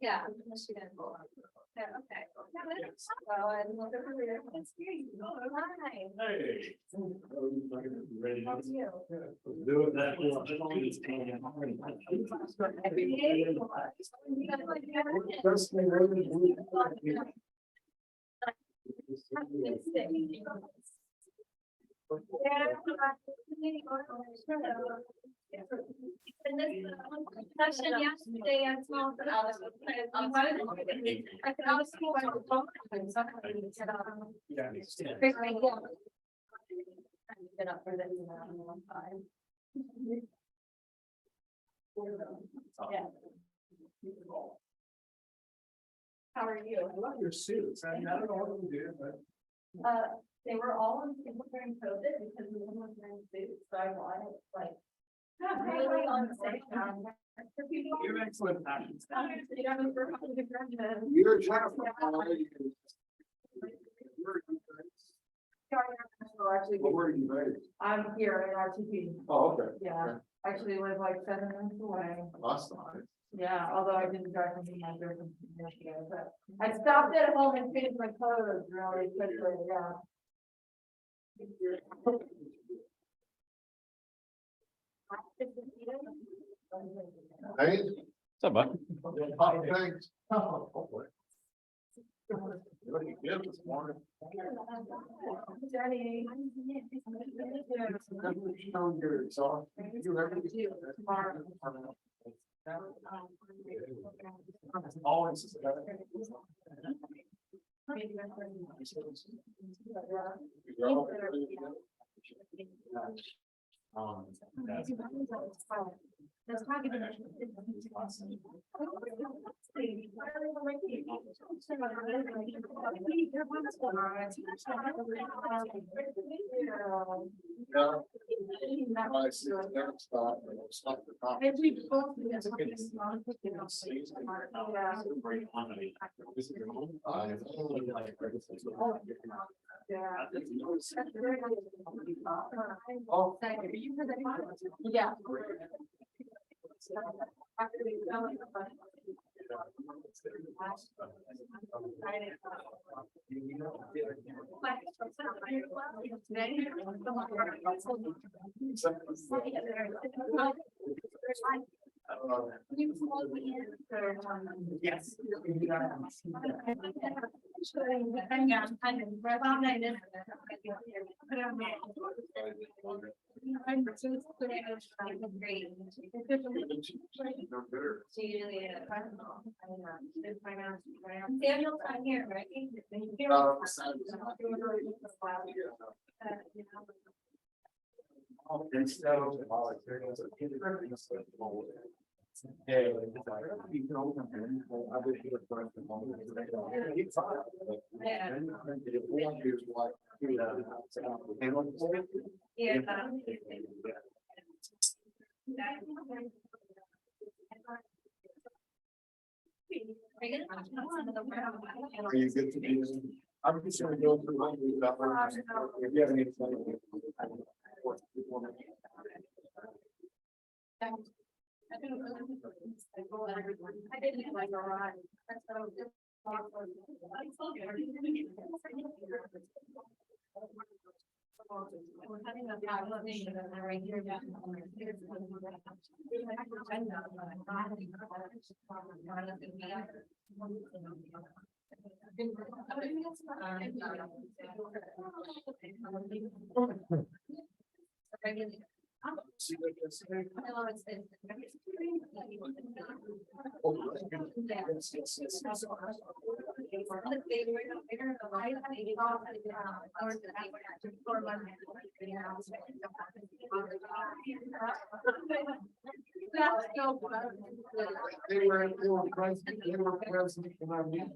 Yeah. Michigan. Yeah, okay. Well, I'm looking for your. It's great. Hi. Hey. Ready? How's you? Do it that way. Every day. Session yesterday at small. I was. Yeah. Get up for this. Yeah. How are you? I love your suits. I mean, I don't know what you do, but. They were all in during COVID because no one was wearing suits, so I wanted like. Really on the same time. You have excellent fashion. You're a child. Actually, But where are you based? I'm here in RTP. Oh, okay. Yeah, actually live like 7 minutes away. Awesome. Yeah, although I didn't drive from New Hampshire from Michigan, but I stopped at home and changed my clothes really quickly, yeah. Hey. What's up, bud? Oh, thanks. What do you get this morning? Jenny. Always. That's probably gonna. I see the next stop, stop the top. Oh, thank you. Yeah. Yes. Daniel's not here, right? Yeah. Are you good to be? I'm just gonna go through what we've got. If you have any. I didn't like a ride. That's what I was just. We're having a conversation and they're right here. They were present in our meeting.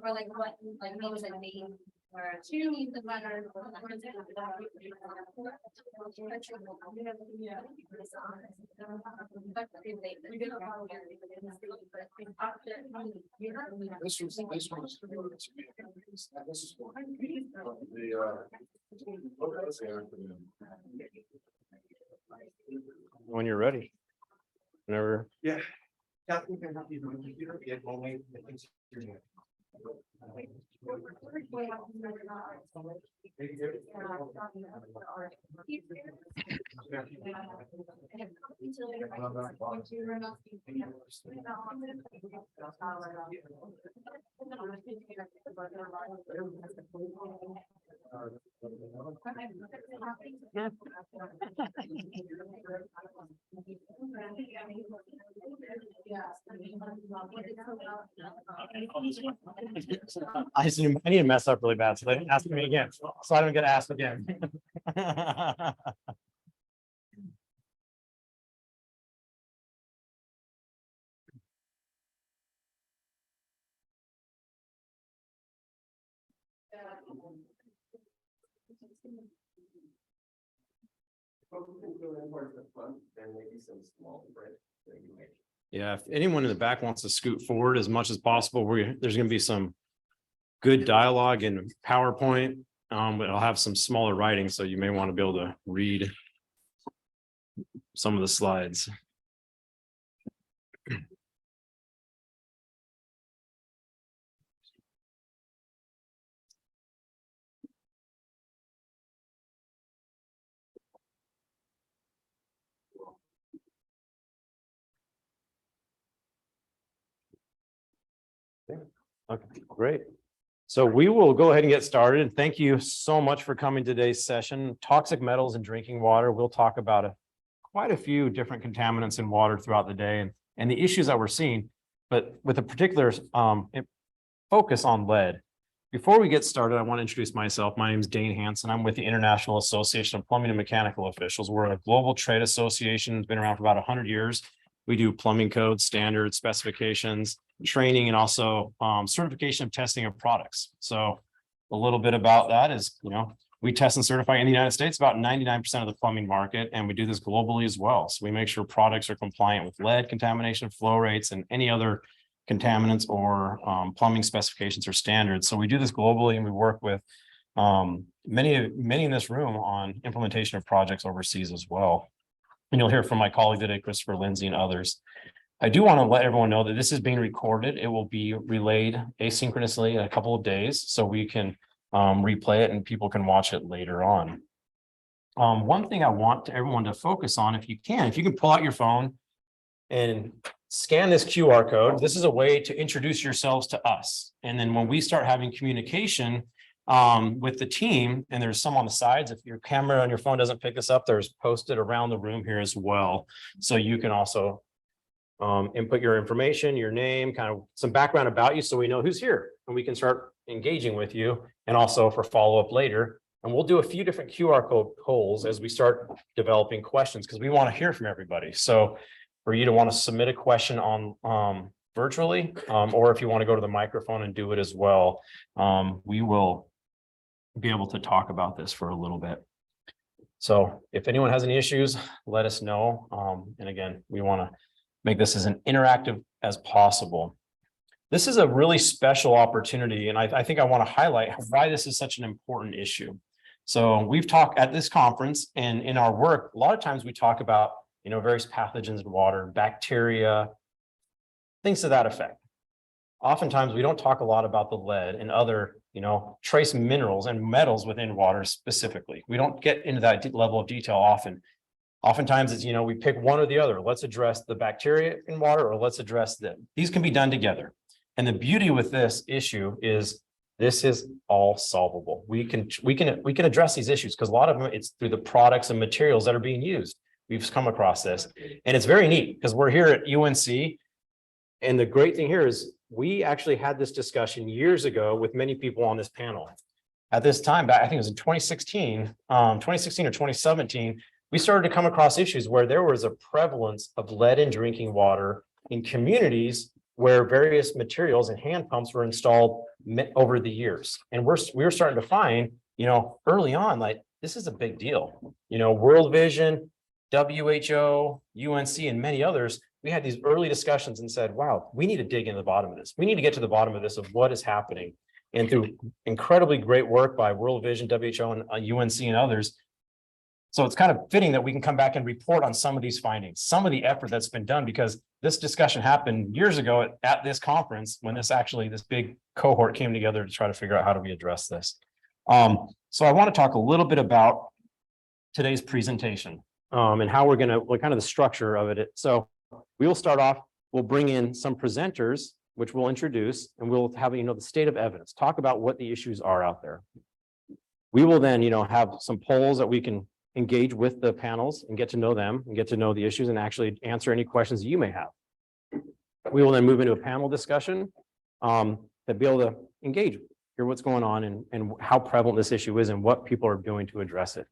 Like what, like what was it name? Two the letter. This was. This is one. What was the acronym? When you're ready. Whenever. Yeah. Kathy, can I help you on the computer? Yeah, only. I need to mess up really bad, so they ask me again, so I don't get asked again. Yeah, if anyone in the back wants to scoot forward as much as possible, there's gonna be some good dialogue in PowerPoint. But I'll have some smaller writing, so you may want to be able to read some of the slides. Okay, great. So we will go ahead and get started. And thank you so much for coming to today's session. Toxic metals in drinking water. We'll talk about quite a few different contaminants in water throughout the day and the issues that we're seeing, but with a particular focus on lead. Before we get started, I want to introduce myself. My name is Dane Hansen. I'm with the International Association of Plumbing and Mechanical Officials. We're a global trade association. It's been around for about 100 years. We do plumbing codes, standards, specifications, training, and also certification of testing of products. So a little bit about that is, we test and certify in the United States about 99% of the plumbing market, and we do this globally as well. So we make sure products are compliant with lead contamination, flow rates, and any other contaminants or plumbing specifications or standards. So we do this globally, and we work with many in this room on implementation of projects overseas as well. And you'll hear from my colleague today, Christopher Lindsay, and others. I do want to let everyone know that this is being recorded. It will be relayed asynchronously in a couple of days, so we can replay it and people can watch it later on. One thing I want everyone to focus on, if you can pull out your phone and scan this QR code. This is a way to introduce yourselves to us. And then when we start having communication with the team, and there's some on the sides, if your camera on your phone doesn't pick this up, there's posted around the room here as well. So you can also input your information, your name, kind of some background about you, so we know who's here and we can start engaging with you, and also for follow-up later. And we'll do a few different QR code polls as we start developing questions, because we want to hear from everybody. So for you to want to submit a question on virtually, or if you want to go to the microphone and do it as well, we will be able to talk about this for a little bit. So if anyone has any issues, let us know. And again, we want to make this as an interactive as possible. This is a really special opportunity, and I think I want to highlight why this is such an important issue. So we've talked at this conference, and in our work, a lot of times we talk about, various pathogens in water, bacteria, things to that effect. Oftentimes we don't talk a lot about the lead and other, trace minerals and metals within water specifically. We don't get into that level of detail often. Oftentimes it's, we pick one or the other. Let's address the bacteria in water, or let's address them. These can be done together. And the beauty with this issue is this is all solvable. We can address these issues, because a lot of them, it's through the products and materials that are being used. We've come across this, and it's very neat because we're here at UNC. And the great thing here is we actually had this discussion years ago with many people on this panel. At this time, I think it was in 2016 or 2017, we started to come across issues where there was a prevalence of lead in drinking water in communities where various materials and hand pumps were installed over the years. And we were starting to find, early on, like, this is a big deal. World Vision, WHO, UNC, and many others, we had these early discussions and said, wow, we need to dig into the bottom of this. We need to get to the bottom of this, of what is happening. And through incredibly great work by World Vision, WHO, and UNC and others. So it's kind of fitting that we can come back and report on some of these findings, some of the effort that's been done, because this discussion happened years ago at this conference when this big cohort came together to try to figure out how do we address this. So I want to talk a little bit about today's presentation and how we're kind of the structure of it. So we will start off, we'll bring in some presenters, which we'll introduce, and we'll have, the state of evidence, talk about what the issues are out there. We will then, have some polls that we can engage with the panels and get to know them and get to know the issues and actually answer any questions you may have. We will then move into a panel discussion to be able to engage, hear what's going on and how prevalent this issue is and what people are doing to address it.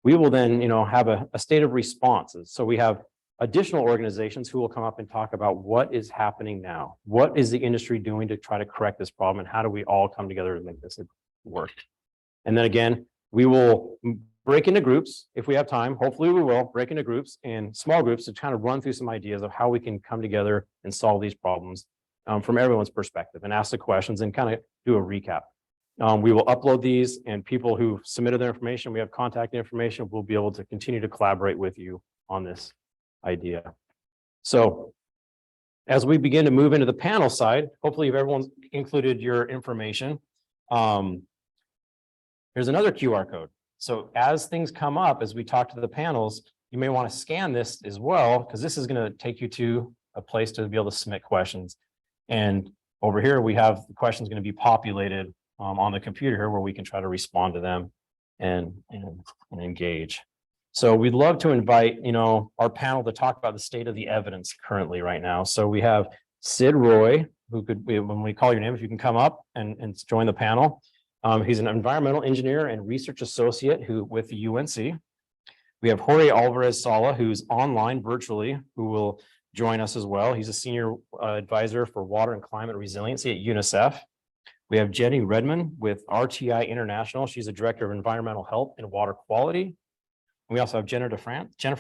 We will then, have a state of responses. So we have additional organizations who will come up and talk about what is happening now. What is the industry doing to try to correct this problem, and how do we all come together to make this work? And then again, we will break into groups if we have time. Hopefully we will break into groups and small groups to kind of run through some ideas of how we can come together and solve these problems from everyone's perspective and ask the questions and kind of do a recap. We will upload these, and people who submitted their information, we have contact information, we'll be able to continue to collaborate with you on this idea. So as we begin to move into the panel side, hopefully if everyone's included your information, here's another QR code. So as things come up, as we talk to the panels, you may want to scan this as well, because this is going to take you to a place to be able to submit questions. And over here, we have the questions going to be populated on the computer here, where we can try to respond to them and engage. So we'd love to invite, our panel to talk about the state of the evidence currently right now. So we have Sid Roy, who could, when we call your name, if you can come up and join the panel. He's an environmental engineer and research associate with the UNC. We have Jorge Alvarez Sala, who's online virtually, who will join us as well. He's a senior advisor for water and climate resiliency at UNICEF. We have Jenny Redmond with RTI International. She's a director of environmental health and water quality. We also have Jennifer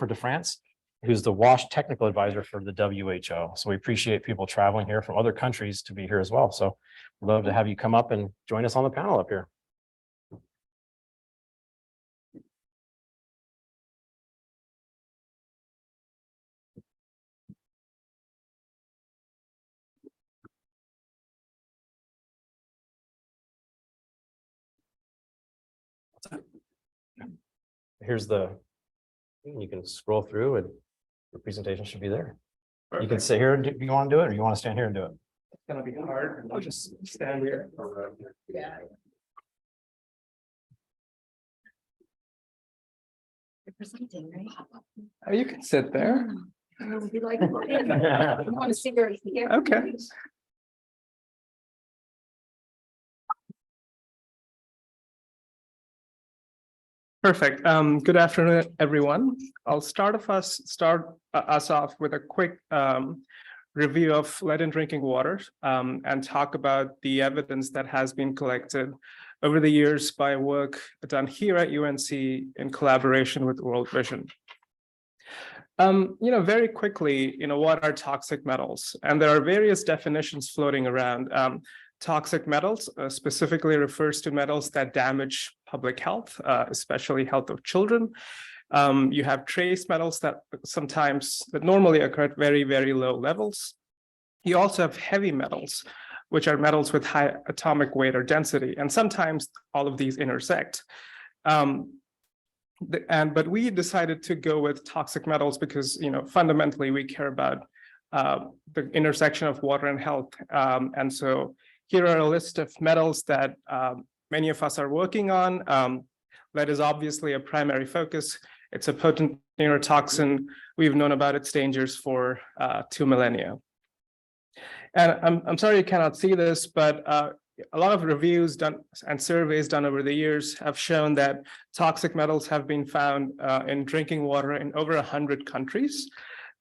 DeFrance, who's the WASH technical advisor for the WHO. So we appreciate people traveling here from other countries to be here as well. So we'd love to have you come up and join us on the panel up here. Here's you can scroll through and the presentation should be there. Perfect. You can sit here and you want to do it, or you want to stand here and do it? It's gonna be hard. I'll just stand here. Yeah. You're presenting, right? Oh, you can sit there. I would be like, I want to see where it's here. Okay. Perfect. Good afternoon, everyone. I'll start us off with a quick review of lead in drinking water and talk about the evidence that has been collected over the years by work done here at UNC in collaboration with World Vision. Very quickly, what are toxic metals? And there are various definitions floating around. Toxic metals specifically refers to metals that damage public health, especially health of children. You have trace metals that normally occur at very, very low levels. You also have heavy metals, which are metals with high atomic weight or density, and sometimes all of these intersect. But we decided to go with toxic metals because, fundamentally we care about the intersection of water and health. And so here are a list of metals that many of us are working on. Lead is obviously a primary focus. It's a potent neurotoxin. We've known about its dangers for 2 millennia. And I'm sorry you cannot see this, but a lot of reviews done and surveys done over the years have shown that toxic metals have been found in drinking water in over 100 countries.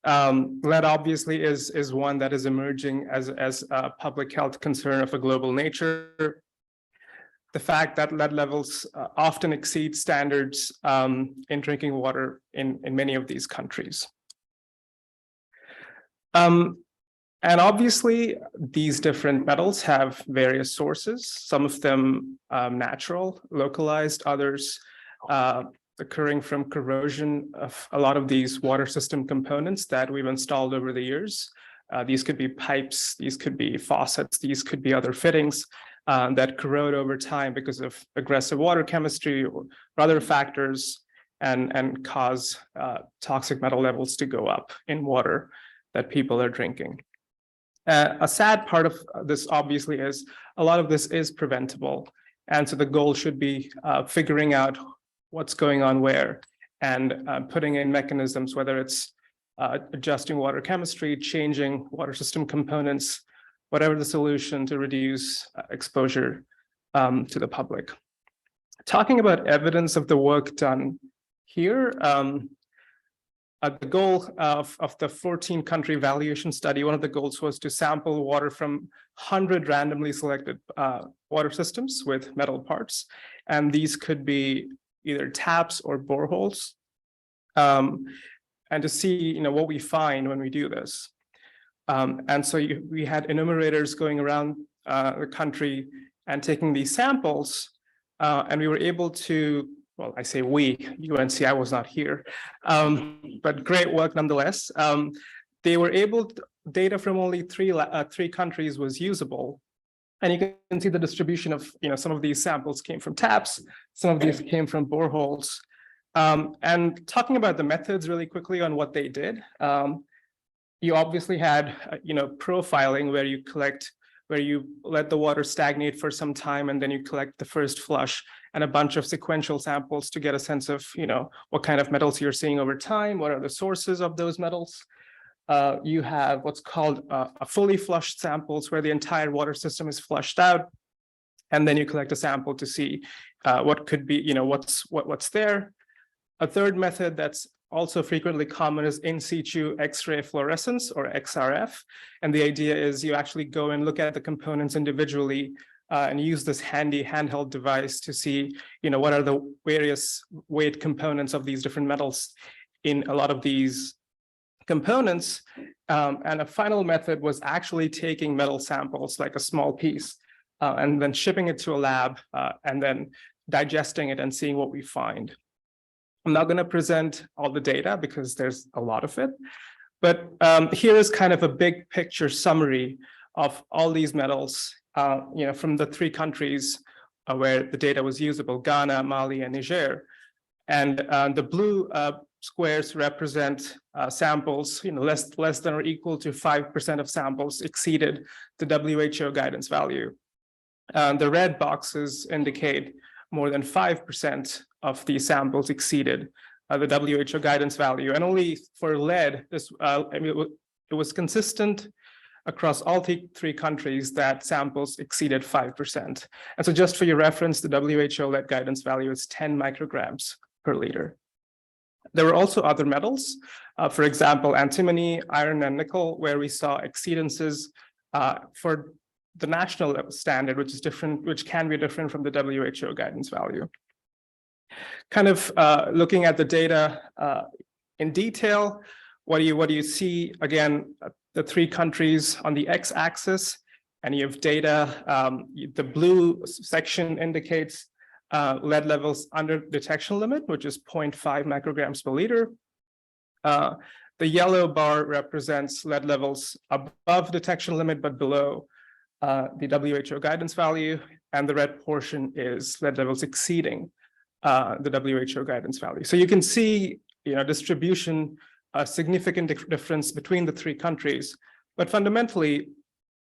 Lead obviously is one that is emerging as a public health concern of a global nature. The fact that lead levels often exceed standards in drinking water in many of these countries. And obviously, these different metals have various sources, some of them natural, localized, others occurring from corrosion of a lot of these water system components that we've installed over the years. These could be pipes, these could be faucets, these could be other fittings that corrode over time because of aggressive water chemistry or other factors and cause toxic metal levels to go up in water that people are drinking. A sad part of this obviously is a lot of this is preventable. And so the goal should be figuring out what's going on where and putting in mechanisms, whether it's adjusting water chemistry, changing water system components, whatever the solution to reduce exposure to the public. Talking about evidence of the work done here, the goal of the 14-country evaluation study, one of the goals was to sample water from 100 randomly selected water systems with metal parts. And these could be either taps or boreholes. And to see what we find when we do this. And so we had enumerators going around the country and taking these samples, and we were able to, well, I say we, UNC, I was not here, but great work nonetheless. They were able to, data from only three countries was usable. And you can see the distribution of, some of these samples came from taps, some of these came from boreholes. And talking about the methods really quickly on what they did, you obviously had, profiling where you let the water stagnate for some time and then you collect the first flush and a bunch of sequential samples to get a sense of, what kind of metals you're seeing over time, what are the sources of those metals. You have what's called a fully flushed samples where the entire water system is flushed out. And then you collect a sample to see what could be, what's there. A third method that's also frequently common is in situ X-ray fluorescence or XRF. And the idea is you actually go and look at the components individually and use this handy handheld device to see, what are the various weight components of these different metals in a lot of these components. And a final method was actually taking metal samples, like a small piece, and then shipping it to a lab and then digesting it and seeing what we find. I'm not going to present all the data because there's a lot of it, but here is kind of a big picture summary of all these metals, from the three countries where the data was usable, Ghana, Mali, and Niger. And the blue squares represent samples, less than or equal to 5% of samples exceeded the WHO guidance value. The red boxes indicate more than 5% of these samples exceeded the WHO guidance value. And only for lead, it was consistent across all three countries that samples exceeded 5%. And so just for your reference, the WHO lead guidance value is 10 micrograms per liter. There were also other metals, for example, antimony, iron, and nickel, where we saw exceedances for the national standard, which is different, which can be different from the WHO guidance value. Kind of looking at the data in detail, what do you see? Again, the three countries on the x-axis, and you have data. The blue section indicates lead levels under detection limit, which is 0.5 micrograms per liter. The yellow bar represents lead levels above detection limit, but below the WHO guidance value, and the red portion is lead levels exceeding the WHO guidance value. So you can see, distribution, a significant difference between the three countries, but fundamentally,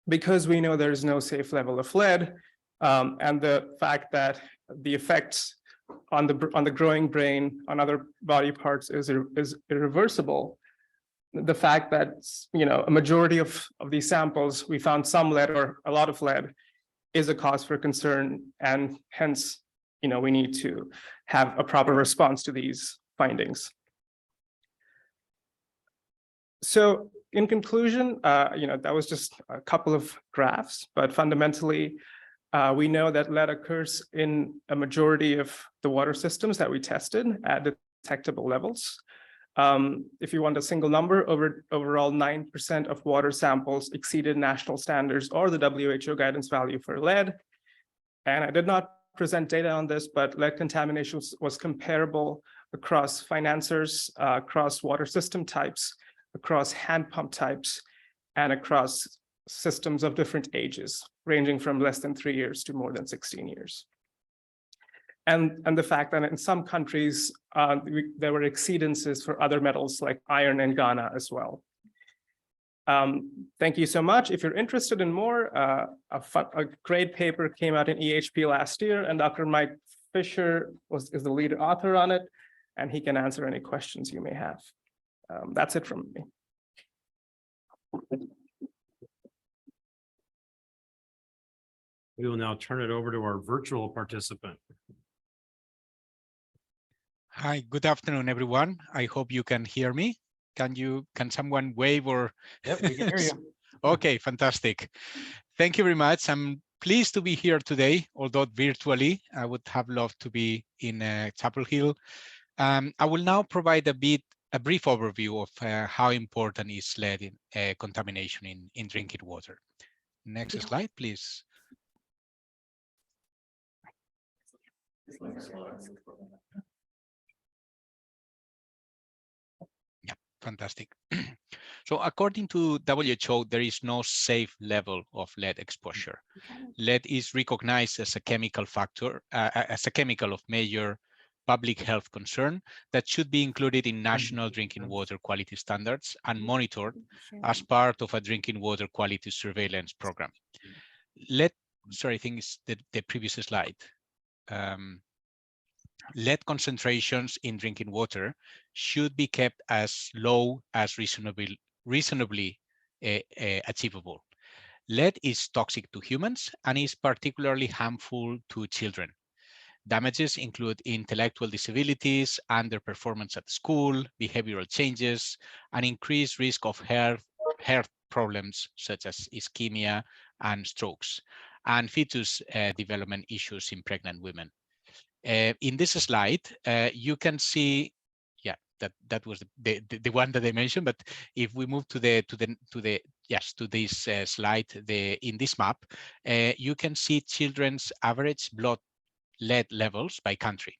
because we know there is no safe level of lead, and the fact that the effects on the growing brain, on other body parts is irreversible. The fact that, a majority of these samples, we found some lead or a lot of lead is a cause for concern. And hence, we need to have a proper response to these findings. So in conclusion, that was just a couple of graphs, but fundamentally, we know that lead occurs in a majority of the water systems that we tested at detectable levels. If you want a single number, overall 9% of water samples exceeded national standards or the WHO guidance value for lead. And I did not present data on this, but lead contamination was comparable across financiers, across water system types, across hand pump types, and across systems of different ages, ranging from less than 3 years to more than 16 years. And the fact that in some countries, there were exceedances for other metals like iron in Ghana as well. Thank you so much. If you're interested in more, a great paper came out in EHP last year, and Dr. Mike Fisher is the lead author on it, and he can answer any questions you may have. That's it from me. We will now turn it over to our virtual participant. Hi, good afternoon, everyone. I hope you can hear me. Can someone wave or? Yep, we can hear you. Okay, fantastic. Thank you very much. I'm pleased to be here today, although virtually. I would have loved to be in Chapel Hill. I will now provide a brief overview of how important is lead in contamination in drinking water. Next slide, please. Yeah, fantastic. So according to WHO, there is no safe level of lead exposure. Lead is recognized as a chemical factor, as a chemical of major public health concern that should be included in national drinking water quality standards and monitored as part of a drinking water quality surveillance program. Sorry, I think it's the previous slide. Lead concentrations in drinking water should be kept as low as reasonably achievable. Lead is toxic to humans and is particularly harmful to children. Damages include intellectual disabilities, underperformance at school, behavioral changes, and increased risk of heart problems such as ischemia and strokes, and fetus development issues in pregnant women. In this slide, you can see, yeah, that was the one that I mentioned. But if we move to this slide, in this map, you can see children's average blood lead levels by country.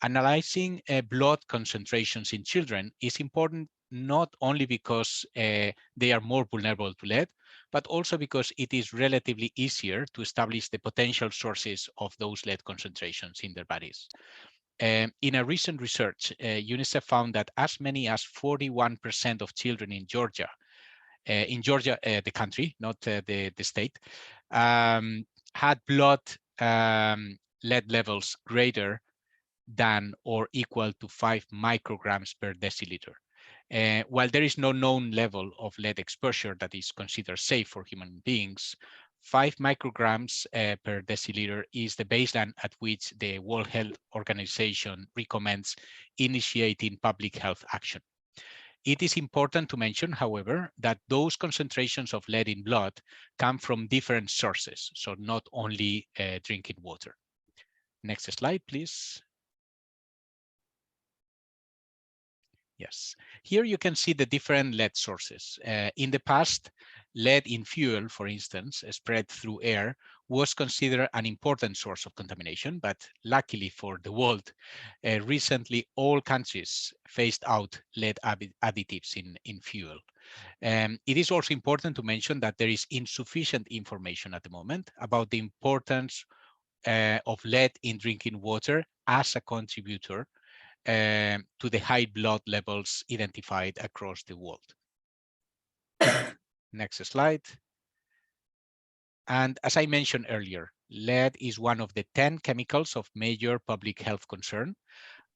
Analyzing blood concentrations in children is important not only because they are more vulnerable to lead, but also because it is relatively easier to establish the potential sources of those lead concentrations in their bodies. In a recent research, UNICEF found that as many as 41% of children in Georgia, the country, not the state, had blood lead levels greater than or equal to 5 micrograms per deciliter. While there is no known level of lead exposure that is considered safe for human beings, 5 micrograms per deciliter is the baseline at which the World Health Organization recommends initiating public health action. It is important to mention, however, that those concentrations of lead in blood come from different sources, so not only drinking water. Next slide, please. Yes, here you can see the different lead sources. In the past, lead in fuel, for instance, spread through air, was considered an important source of contamination, but luckily for the world, recently all countries phased out lead additives in fuel. It is also important to mention that there is insufficient information at the moment about the importance of lead in drinking water as a contributor to the high blood levels identified across the world. Next slide. And as I mentioned earlier, lead is one of the 10 chemicals of major public health concern.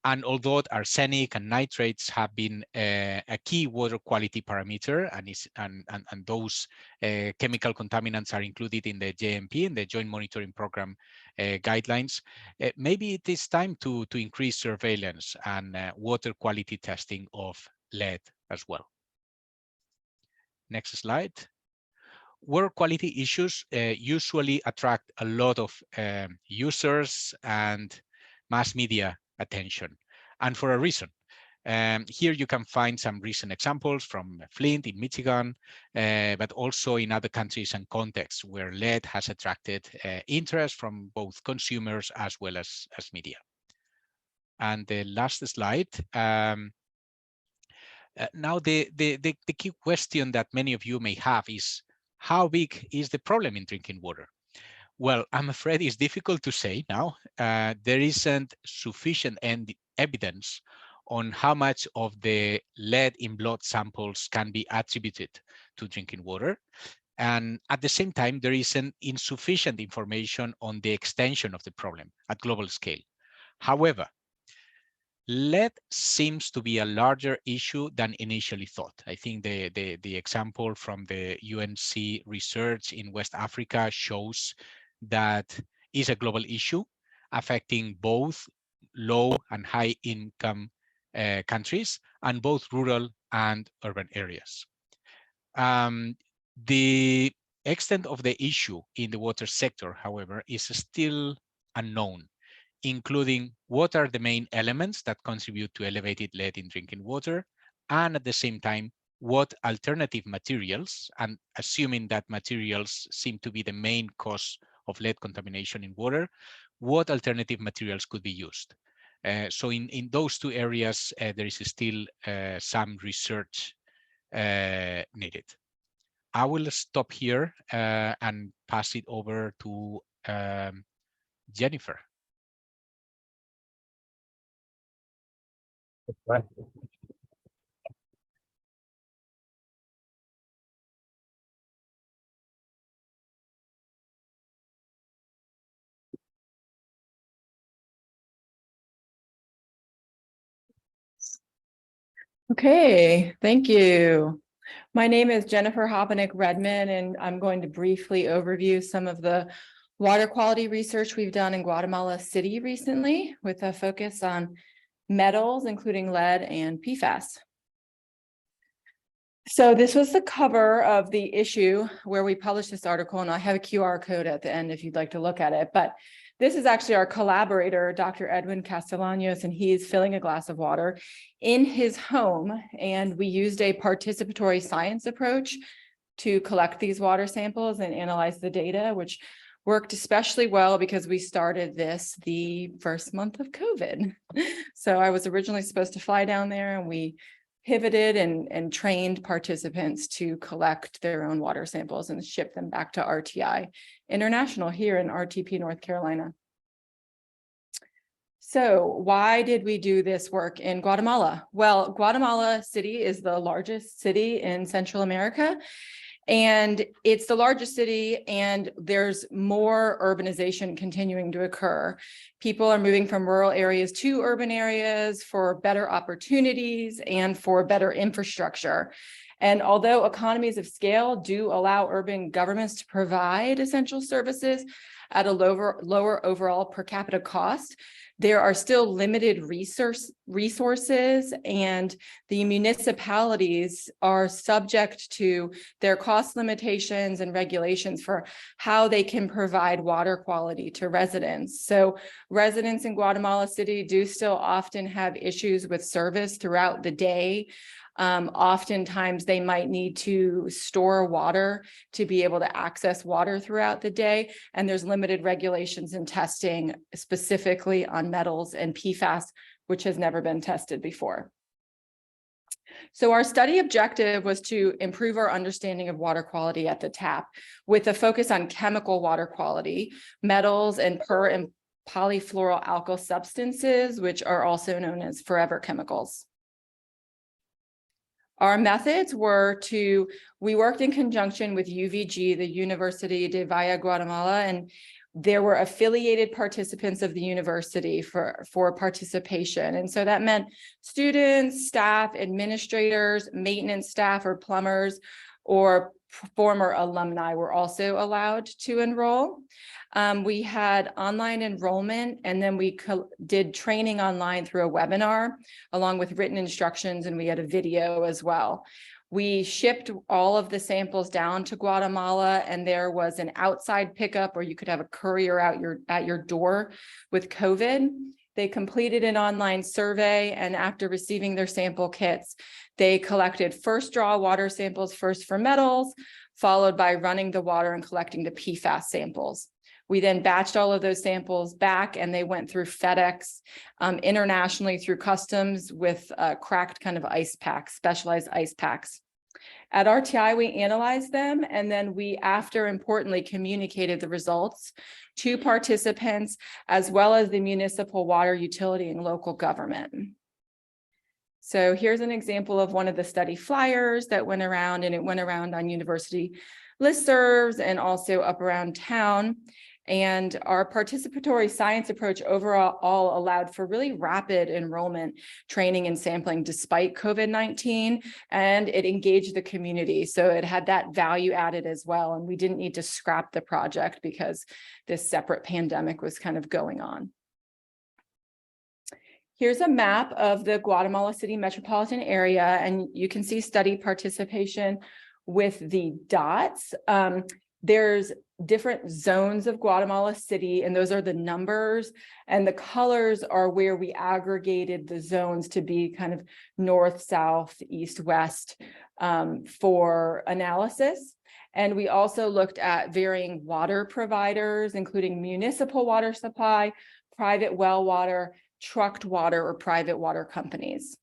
And although arsenic and nitrates have been a key water quality parameter, and those chemical contaminants are included in the JMP, in the Joint Monitoring Program guidelines, maybe it is time to increase surveillance and water quality testing of lead as well. Next slide. Water quality issues usually attract a lot of users and mass media attention, and for a reason. Here you can find some recent examples from Flint in Michigan, but also in other countries and contexts where lead has attracted interest from both consumers as well as media. And the last slide. Now the key question that many of you may have is, how big is the problem in drinking water? Well, I'm afraid it's difficult to say now. There isn't sufficient evidence on how much of the lead in blood samples can be attributed to drinking water. And at the same time, there isn't insufficient information on the extension of the problem at global scale. However, lead seems to be a larger issue than initially thought. I think the example from the UNC research in West Africa shows that is a global issue affecting both low and high income countries and both rural and urban areas. The extent of the issue in the water sector, however, is still unknown, including what are the main elements that contribute to elevated lead in drinking water, and at the same time, what alternative materials, and assuming that materials seem to be the main cause of lead contamination in water, what alternative materials could be used. So in those two areas, there is still some research needed. I will stop here and pass it over to Jennifer. Right. Okay, thank you. My name is Jennifer Hopenick Redmond, and I'm going to briefly overview some of the water quality research we've done in Guatemala City recently, with a focus on metals, including lead and PFAS. So this was the cover of the issue where we published this article, and I have a QR code at the end if you'd like to look at it. But this is actually our collaborator, Dr. Edwin Castellanos, and he's filling a glass of water in his home. And we used a participatory science approach to collect these water samples and analyze the data, which worked especially well because we started this the first month of COVID. So I was originally supposed to fly down there, and we pivoted and trained participants to collect their own water samples and ship them back to RTI International here in RTP, North Carolina. So why did we do this work in Guatemala? Well, Guatemala City is the largest city in Central America, and it's the largest city, and there's more urbanization continuing to occur. People are moving from rural areas to urban areas for better opportunities and for better infrastructure. And although economies of scale do allow urban governments to provide essential services at a lower overall per capita cost, there are still limited resources, and the municipalities are subject to their cost limitations and regulations for how they can provide water quality to residents. So residents in Guatemala City do still often have issues with service throughout the day. Oftentimes they might need to store water to be able to access water throughout the day. And there's limited regulations and testing specifically on metals and PFAS, which has never been tested before. So our study objective was to improve our understanding of water quality at the tap with a focus on chemical water quality, metals, and per and polyfluoroalkyl substances, which are also known as forever chemicals. Our methods were we worked in conjunction with UVG, the University de Valle Guatemala, and there were affiliated participants of the university for participation. And so that meant students, staff, administrators, maintenance staff, or plumbers, or former alumni were also allowed to enroll. We had online enrollment, and then we did training online through a webinar along with written instructions, and we had a video as well. We shipped all of the samples down to Guatemala, and there was an outside pickup, or you could have a courier out at your door with COVID. They completed an online survey, and after receiving their sample kits, they collected first draw water samples first for metals, followed by running the water and collecting the PFAS samples. We then batched all of those samples back, and they went through FedEx internationally through customs with cracked kind of ice packs, specialized ice packs. At RTI, we analyzed them, and then we, after importantly, communicated the results to participants, as well as the municipal water utility and local government. So here's an example of one of the study flyers that went around, and it went around on university listservs and also up around town. And our participatory science approach overall allowed for really rapid enrollment, training, and sampling despite COVID-19, and it engaged the community. So it had that value added as well. And we didn't need to scrap the project because this separate pandemic was kind of going on. Here's a map of the Guatemala City metropolitan area, and you can see study participation with the dots. There's different zones of Guatemala City, and those are the numbers, and the colors are where we aggregated the zones to be kind of north, south, east, west for analysis. And we also looked at varying water providers, including municipal water supply, private well water, trucked water, or private water companies.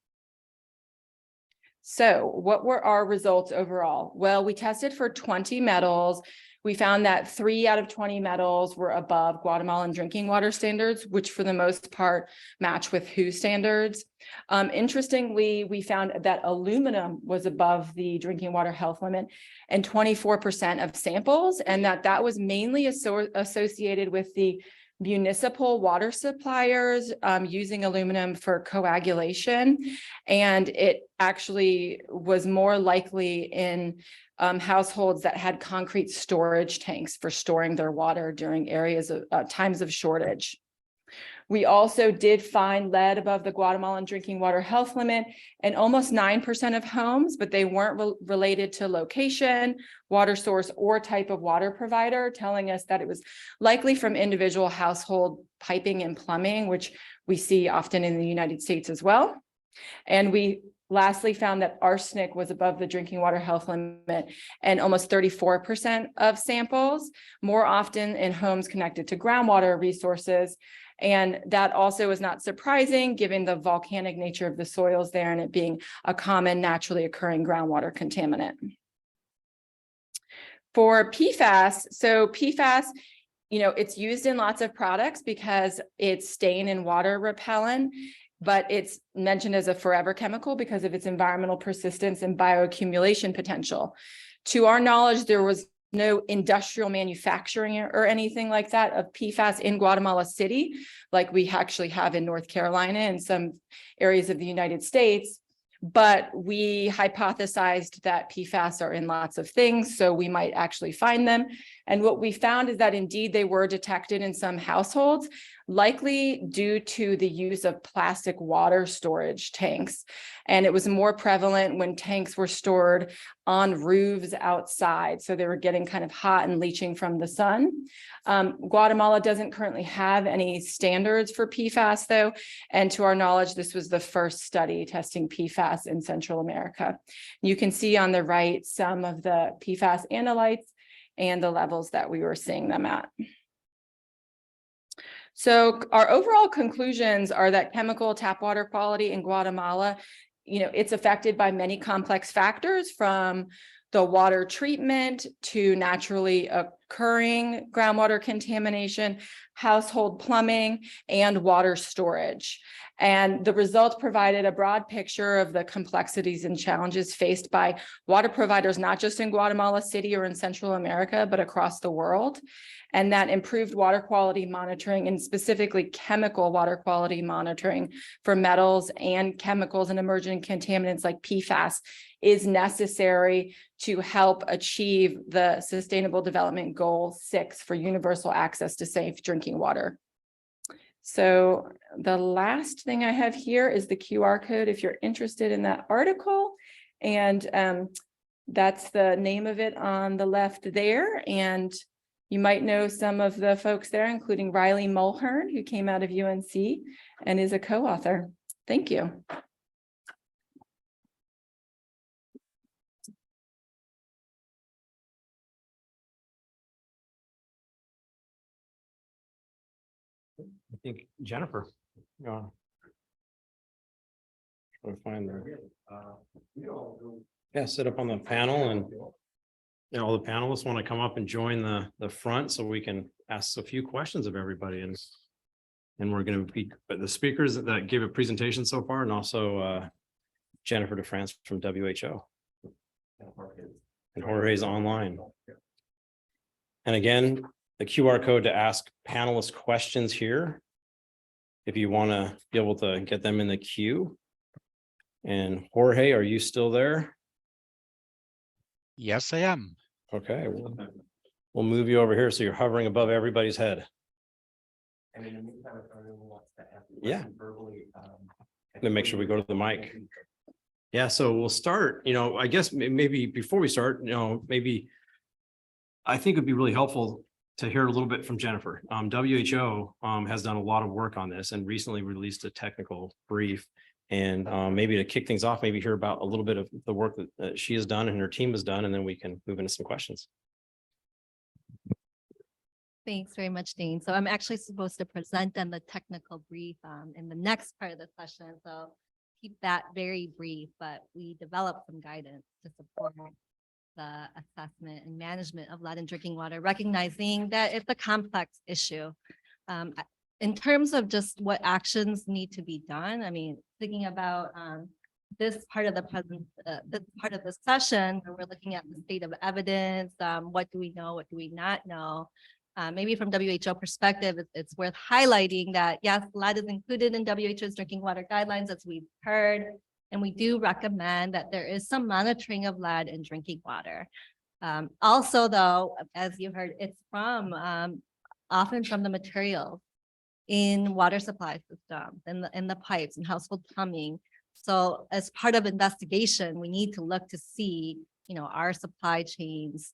So what were our results overall? Well, we tested for 20 metals. We found that 3 out of 20 metals were above Guatemalan drinking water standards, which for the most part match with WHO standards. Interestingly, we found that aluminum was above the drinking water health limit in 24% of samples, and that was mainly associated with the municipal water suppliers using aluminum for coagulation. And it actually was more likely in households that had concrete storage tanks for storing their water during areas of times of shortage. We also did find lead above the Guatemalan drinking water health limit in almost 9% of homes, but they weren't related to location, water source, or type of water provider, telling us that it was likely from individual household piping and plumbing, which we see often in the United States as well. And we lastly found that arsenic was above the drinking water health limit and almost 34% of samples, more often in homes connected to groundwater resources. And that also is not surprising given the volcanic nature of the soils there and it being a common naturally occurring groundwater contaminant. For PFAS, so PFAS, it's used in lots of products because it's stain and water repellent, but it's mentioned as a forever chemical because of its environmental persistence and bioaccumulation potential. To our knowledge, there was no industrial manufacturing or anything like that of PFAS in Guatemala City, like we actually have in North Carolina and some areas of the United States. But we hypothesized that PFAS are in lots of things, so we might actually find them. And what we found is that indeed they were detected in some households, likely due to the use of plastic water storage tanks. And it was more prevalent when tanks were stored on roofs outside. So they were getting kind of hot and leaching from the sun. Guatemala doesn't currently have any standards for PFAS though. And to our knowledge, this was the first study testing PFAS in Central America. You can see on the right some of the PFAS analytes and the levels that we were seeing them at. So our overall conclusions are that chemical tap water quality in Guatemala, it's affected by many complex factors, from the water treatment to naturally occurring groundwater contamination, household plumbing, and water storage. And the results provided a broad picture of the complexities and challenges faced by water providers, not just in Guatemala City or in Central America, but across the world. And that improved water quality monitoring, and specifically chemical water quality monitoring for metals and chemicals and emerging contaminants like PFAS, is necessary to help achieve the Sustainable Development Goal 6 for universal access to safe drinking water. So the last thing I have here is the QR code if you're interested in that article. And that's the name of it on the left there. And you might know some of the folks there, including Riley Mulhern, who came out of UNC and is a co-author. Thank you. I think Jennifer. you know, try to find there. Yeah, sit up on the panel and all the panelists want to come up and join the front so we can ask a few questions of everybody and we're going to be the speakers that gave a presentation so far and also Jennifer DeFrance from WHO. And Jorge's online. And again, the QR code to ask panelists questions here. If you want to be able to get them in the queue. And Jorge, are you still there? Yes, I am. Okay, we'll move you over here so you're hovering above everybody's head. And in the meantime, if anyone wants to ask a Yeah. question verbally. Then make sure we go to the mic. Yeah, so we'll start, I guess maybe before we start, maybe I think it'd be really helpful to hear a little bit from Jennifer. WHO has done a lot of work on this and recently released a technical brief. And maybe to kick things off, maybe hear about a little bit of the work that she has done and her team has done, and then we can move into some questions. Thanks very much, Dean. So I'm actually supposed to present on the technical brief in the next part of the session. So keep that very brief, but we developed some guidance to support the assessment and management of lead in drinking water, recognizing that it's a complex issue. In terms of just what actions need to be done, I mean, thinking about this part of the session, where we're looking at the state of evidence, what do we know, what do we not know? Maybe from WHO perspective, it's worth highlighting that yes, lead is included in WHO's drinking water guidelines, as we've heard, and we do recommend that there is some monitoring of lead in drinking water. Also, though, as you heard, it's from often from the materials in water supply systems and in the pipes and household plumbing. So as part of investigation, we need to look to see, our supply chains,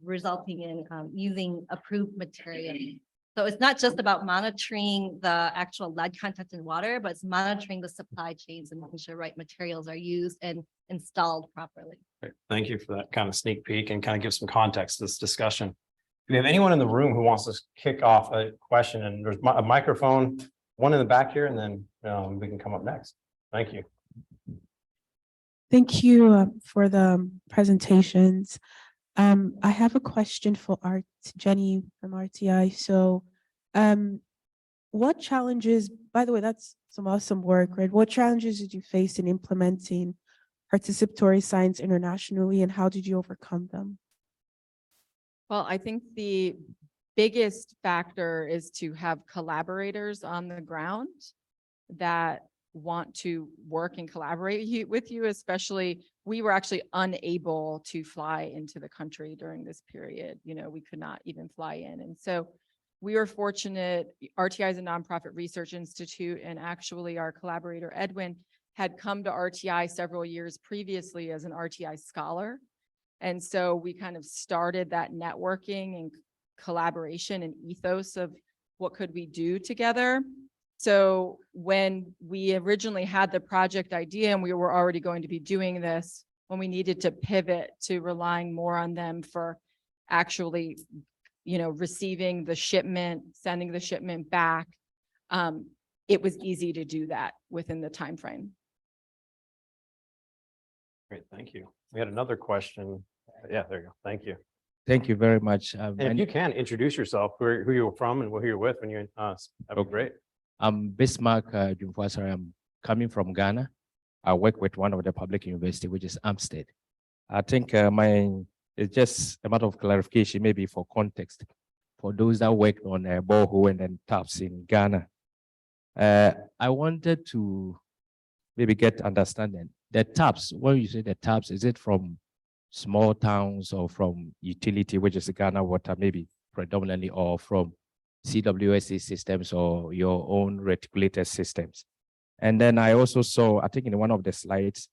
resulting in using approved material. So it's not just about monitoring the actual lead content in water, but it's monitoring the supply chains and making sure right materials are used and installed properly. Great. Thank you for that kind of sneak peek and kind of give some context to this discussion. Do we have anyone in the room who wants to kick off a question? And there's a microphone, one in the back here, and then we can come up next. Thank you. Thank you for the presentations. I have a question for Jenny from RTI. So what challenges, by the way, that's some awesome work, right? What challenges did you face in implementing participatory science internationally, and how did you overcome them? Well, I think the biggest factor is to have collaborators on the ground that want to work and collaborate with you, especially we were actually unable to fly into the country during this period. We could not even fly in. And so we were fortunate. RTI is a nonprofit research institute, and actually our collaborator Edwin had come to RTI several years previously as an RTI scholar. And so we kind of started that networking and collaboration and ethos of what could we do together. So when we originally had the project idea and we were already going to be doing this, when we needed to pivot to relying more on them for actually, receiving the shipment, sending the shipment back, it was easy to do that within the time frame. Great, thank you. We had another question. Yeah, there you go. Thank you. Thank you very much. And if you can introduce yourself, who you're from and who you're with when you're that'd be great. I'm Bismarck Jumfwasari. I'm coming from Ghana. I work with one of the public university, which is Amstead. I think it's just a matter of clarification, maybe for context, for those that work on borehole and then taps in Ghana. I wanted to maybe get understanding. The taps, when you say the taps, is it from small towns or from utility, which is Ghana Water, maybe predominantly, or from CWSA systems or your own reticulated systems? And then I also saw, I think in one of the slides,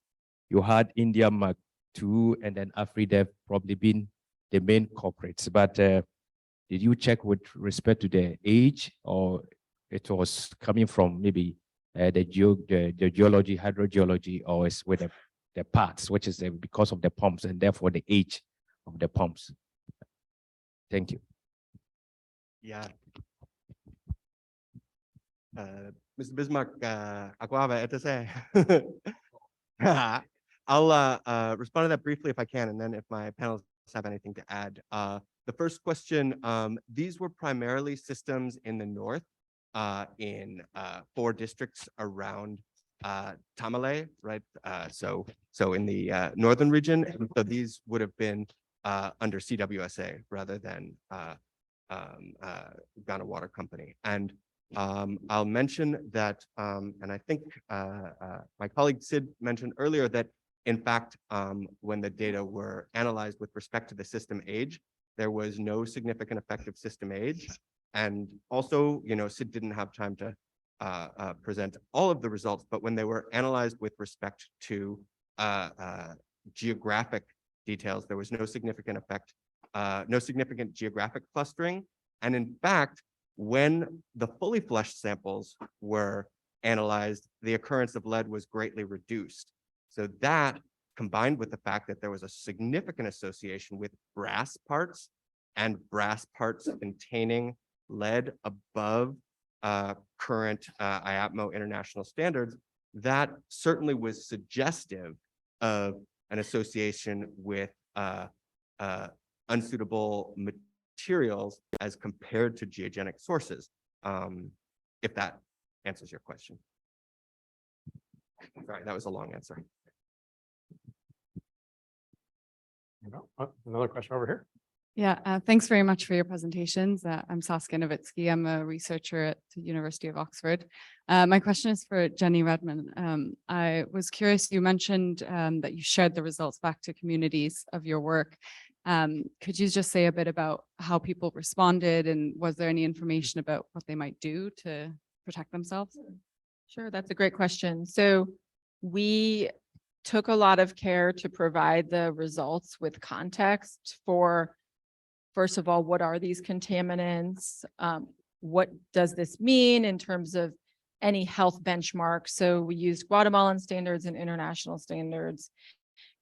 you had India Mark II and then Afridev probably been the main corporates. But did you check with respect to the age, or it was coming from maybe the geology, hydrogeology, or it's with the parts, which is because of the pumps and therefore the age of the pumps? Thank you. Yeah. Mr. Bismarck, ako ba ito say? I'll respond to that briefly if I can, and then if my panelists have anything to add. The first question, these were primarily systems in the north, in 4 districts around Tamale, right? So in the northern region, so these would have been under CWSA rather than Ghana Water Company. And I'll mention that, and I think my colleague Sid mentioned earlier that in fact, when the data were analyzed with respect to the system age, there was no significant effective system age. And also, Sid didn't have time to present all of the results, but when they were analyzed with respect to geographic details, there was no significant effect, no significant geographic clustering. And in fact, when the fully flushed samples were analyzed, the occurrence of lead was greatly reduced. So that, combined with the fact that there was a significant association with brass parts and brass parts containing lead above current IAPMO international standards, that certainly was suggestive of an association with unsuitable materials as compared to geogenic sources, if that answers your question. Sorry, that was a long answer. Another question over here. Yeah, thanks very much for your presentations. I'm Saskia Novitsky. I'm a researcher at the University of Oxford. My question is for Jenny Redman. I was curious, you mentioned that you shared the results back to communities of your work. Could you just say a bit about how people responded, and was there any information about what they might do to protect themselves? Sure, that's a great question. So we took a lot of care to provide the results with context for, first of all, what are these contaminants? What does this mean in terms of any health benchmarks? So we used Guatemalan standards and international standards.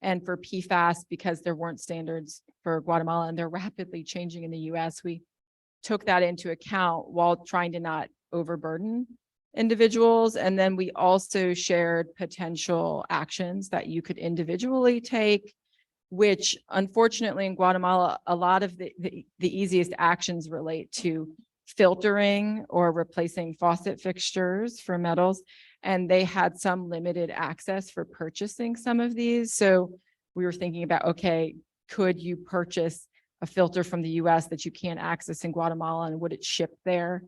And for PFAS, because there weren't standards for Guatemala and they're rapidly changing in the US, we took that into account while trying to not overburden individuals. And then we also shared potential actions that you could individually take, which unfortunately in Guatemala, a lot of the easiest actions relate to filtering or replacing faucet fixtures for metals. And they had some limited access for purchasing some of these. So we were thinking about, okay, could you purchase a filter from the US that you can't access in Guatemala, and would it ship there?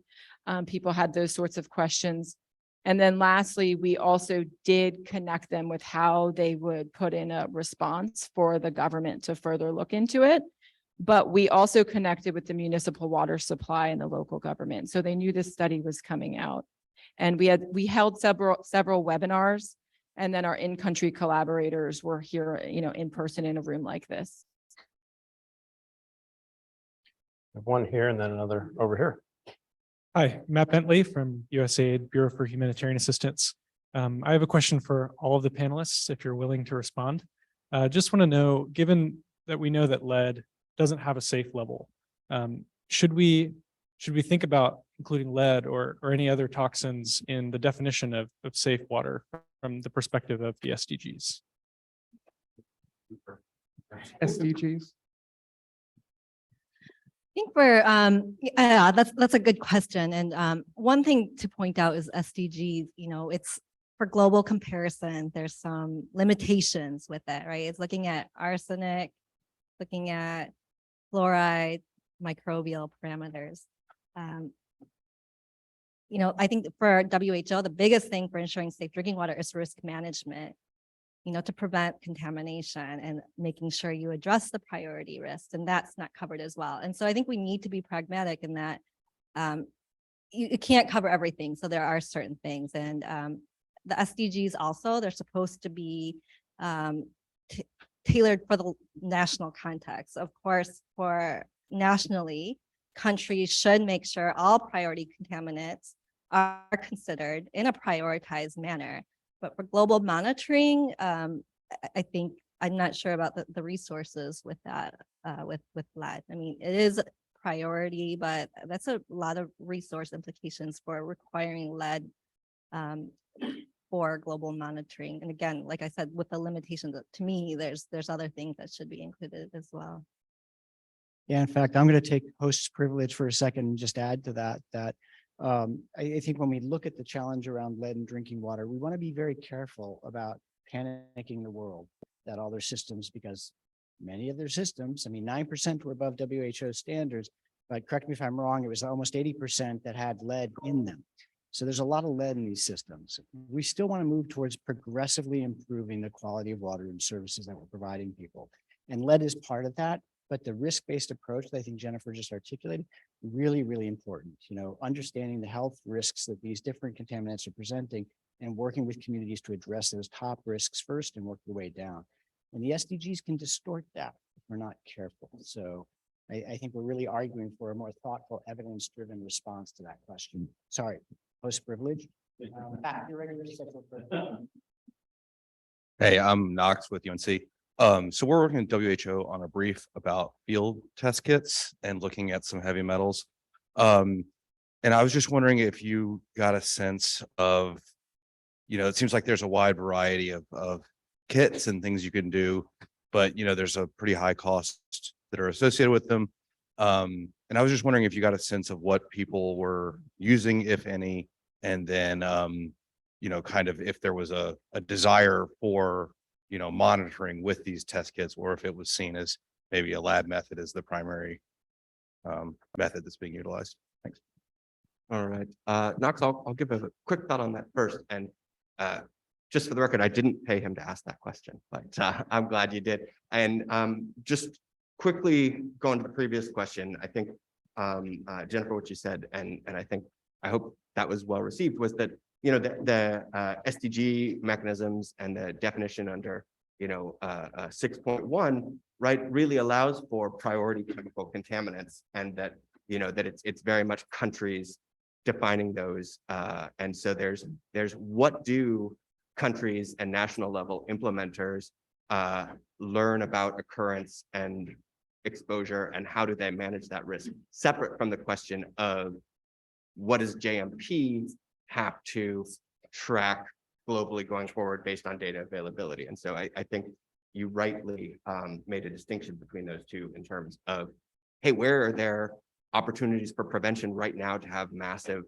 People had those sorts of questions. And then lastly, we also did connect them with how they would put in a response for the government to further look into it. But we also connected with the municipal water supply and the local government. So they knew this study was coming out. And we held several webinars, and then our in-country collaborators were here, in person in a room like this. One here and then another over here. Hi, Matt Bentley from USAID Bureau for Humanitarian Assistance. I have a question for all of the panelists, if you're willing to respond. Just want to know, given that we know that lead doesn't have a safe level, should we think about including lead or any other toxins in the definition of safe water from the perspective of the SDGs? SDGs. I think that's a good question. And one thing to point out is SDGs, it's for global comparison, there's some limitations with it, right? It's looking at arsenic, looking at fluoride, microbial parameters. I think for WHO, the biggest thing for ensuring safe drinking water is risk management, to prevent contamination and making sure you address the priority risks, and that's not covered as well. And so I think we need to be pragmatic in that you can't cover everything. So there are certain things, and the SDGs also, they're supposed to be tailored for the national context. Of course, for nationally, countries should make sure all priority contaminants are considered in a prioritized manner. But for global monitoring, I think I'm not sure about the resources with that, with lead. I mean, it is a priority, but that's a lot of resource implications for requiring lead for global monitoring. And again, like I said, with the limitations, to me, there's other things that should be included as well. Yeah, in fact, I'm going to take host's privilege for a second and just add to that, I think when we look at the challenge around lead in drinking water, we want to be very careful about panicking the world that all their systems, because many of their systems, I mean, 9% were above WHO standards, but correct me if I'm wrong, it was almost 80% that had lead in them. So there's a lot of lead in these systems. We still want to move towards progressively improving the quality of water and services that we're providing people. And lead is part of that, but the risk-based approach that I think Jennifer just articulated, really, really important. You know, understanding the health risks that these different contaminants are presenting and working with communities to address those top risks first and work your way down. And the SDGs can distort that if we're not careful. So I think we're really arguing for a more thoughtful, evidence-driven response to that question. Sorry, host privilege. Back to your regular schedule. Hey, I'm Knox with UNC. So we're working with WHO on a brief about field test kits and looking at some heavy metals. And I was just wondering if you got a sense of, you know, it seems like there's a wide variety of kits and things you can do, but, you know, there's a pretty high cost that are associated with them. And I was just wondering if you got a sense of what people were using, if any, and then, you know, kind of if there was a desire for, you know, monitoring with these test kits, or if it was seen as maybe a lab method as the primary method that's being utilized. Thanks. All right, Knox, I'll give a quick thought on that first. And just for the record, I didn't pay him to ask that question, but I'm glad you did. And just quickly going to the previous question, I think Jennifer, what you said, and I hope that was well received, was that, you know, the SDG mechanisms and the definition under, you know, 6.1, right, really allows for priority chemical contaminants, and that, you know, that it's very much countries defining those. And so there's what do countries and national level implementers learn about occurrence and exposure, and how do they manage that risk, separate from the question of what does JMP have to track globally going forward based on data availability. And so I think you rightly made a distinction between those two in terms of, hey, where are there opportunities for prevention right now to have massive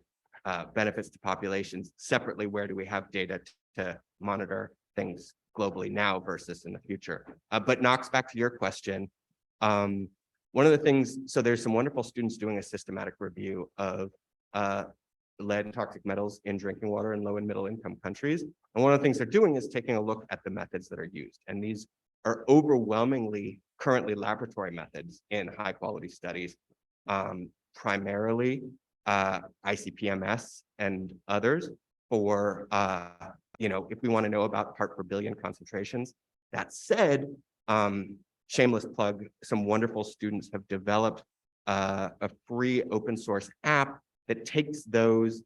benefits to populations? Separately, where do we have data to monitor things globally now versus in the future? But Knox, back to your question. One of the things, so there's some wonderful students doing a systematic review of lead and toxic metals in drinking water in low and middle income countries. And one of the things they're doing is taking a look at the methods that are used. And these are overwhelmingly currently laboratory methods in high quality studies, primarily ICP-MS and others for, you know, if we want to know about part per billion concentrations. That said, shameless plug, some wonderful students have developed a free open source app that takes those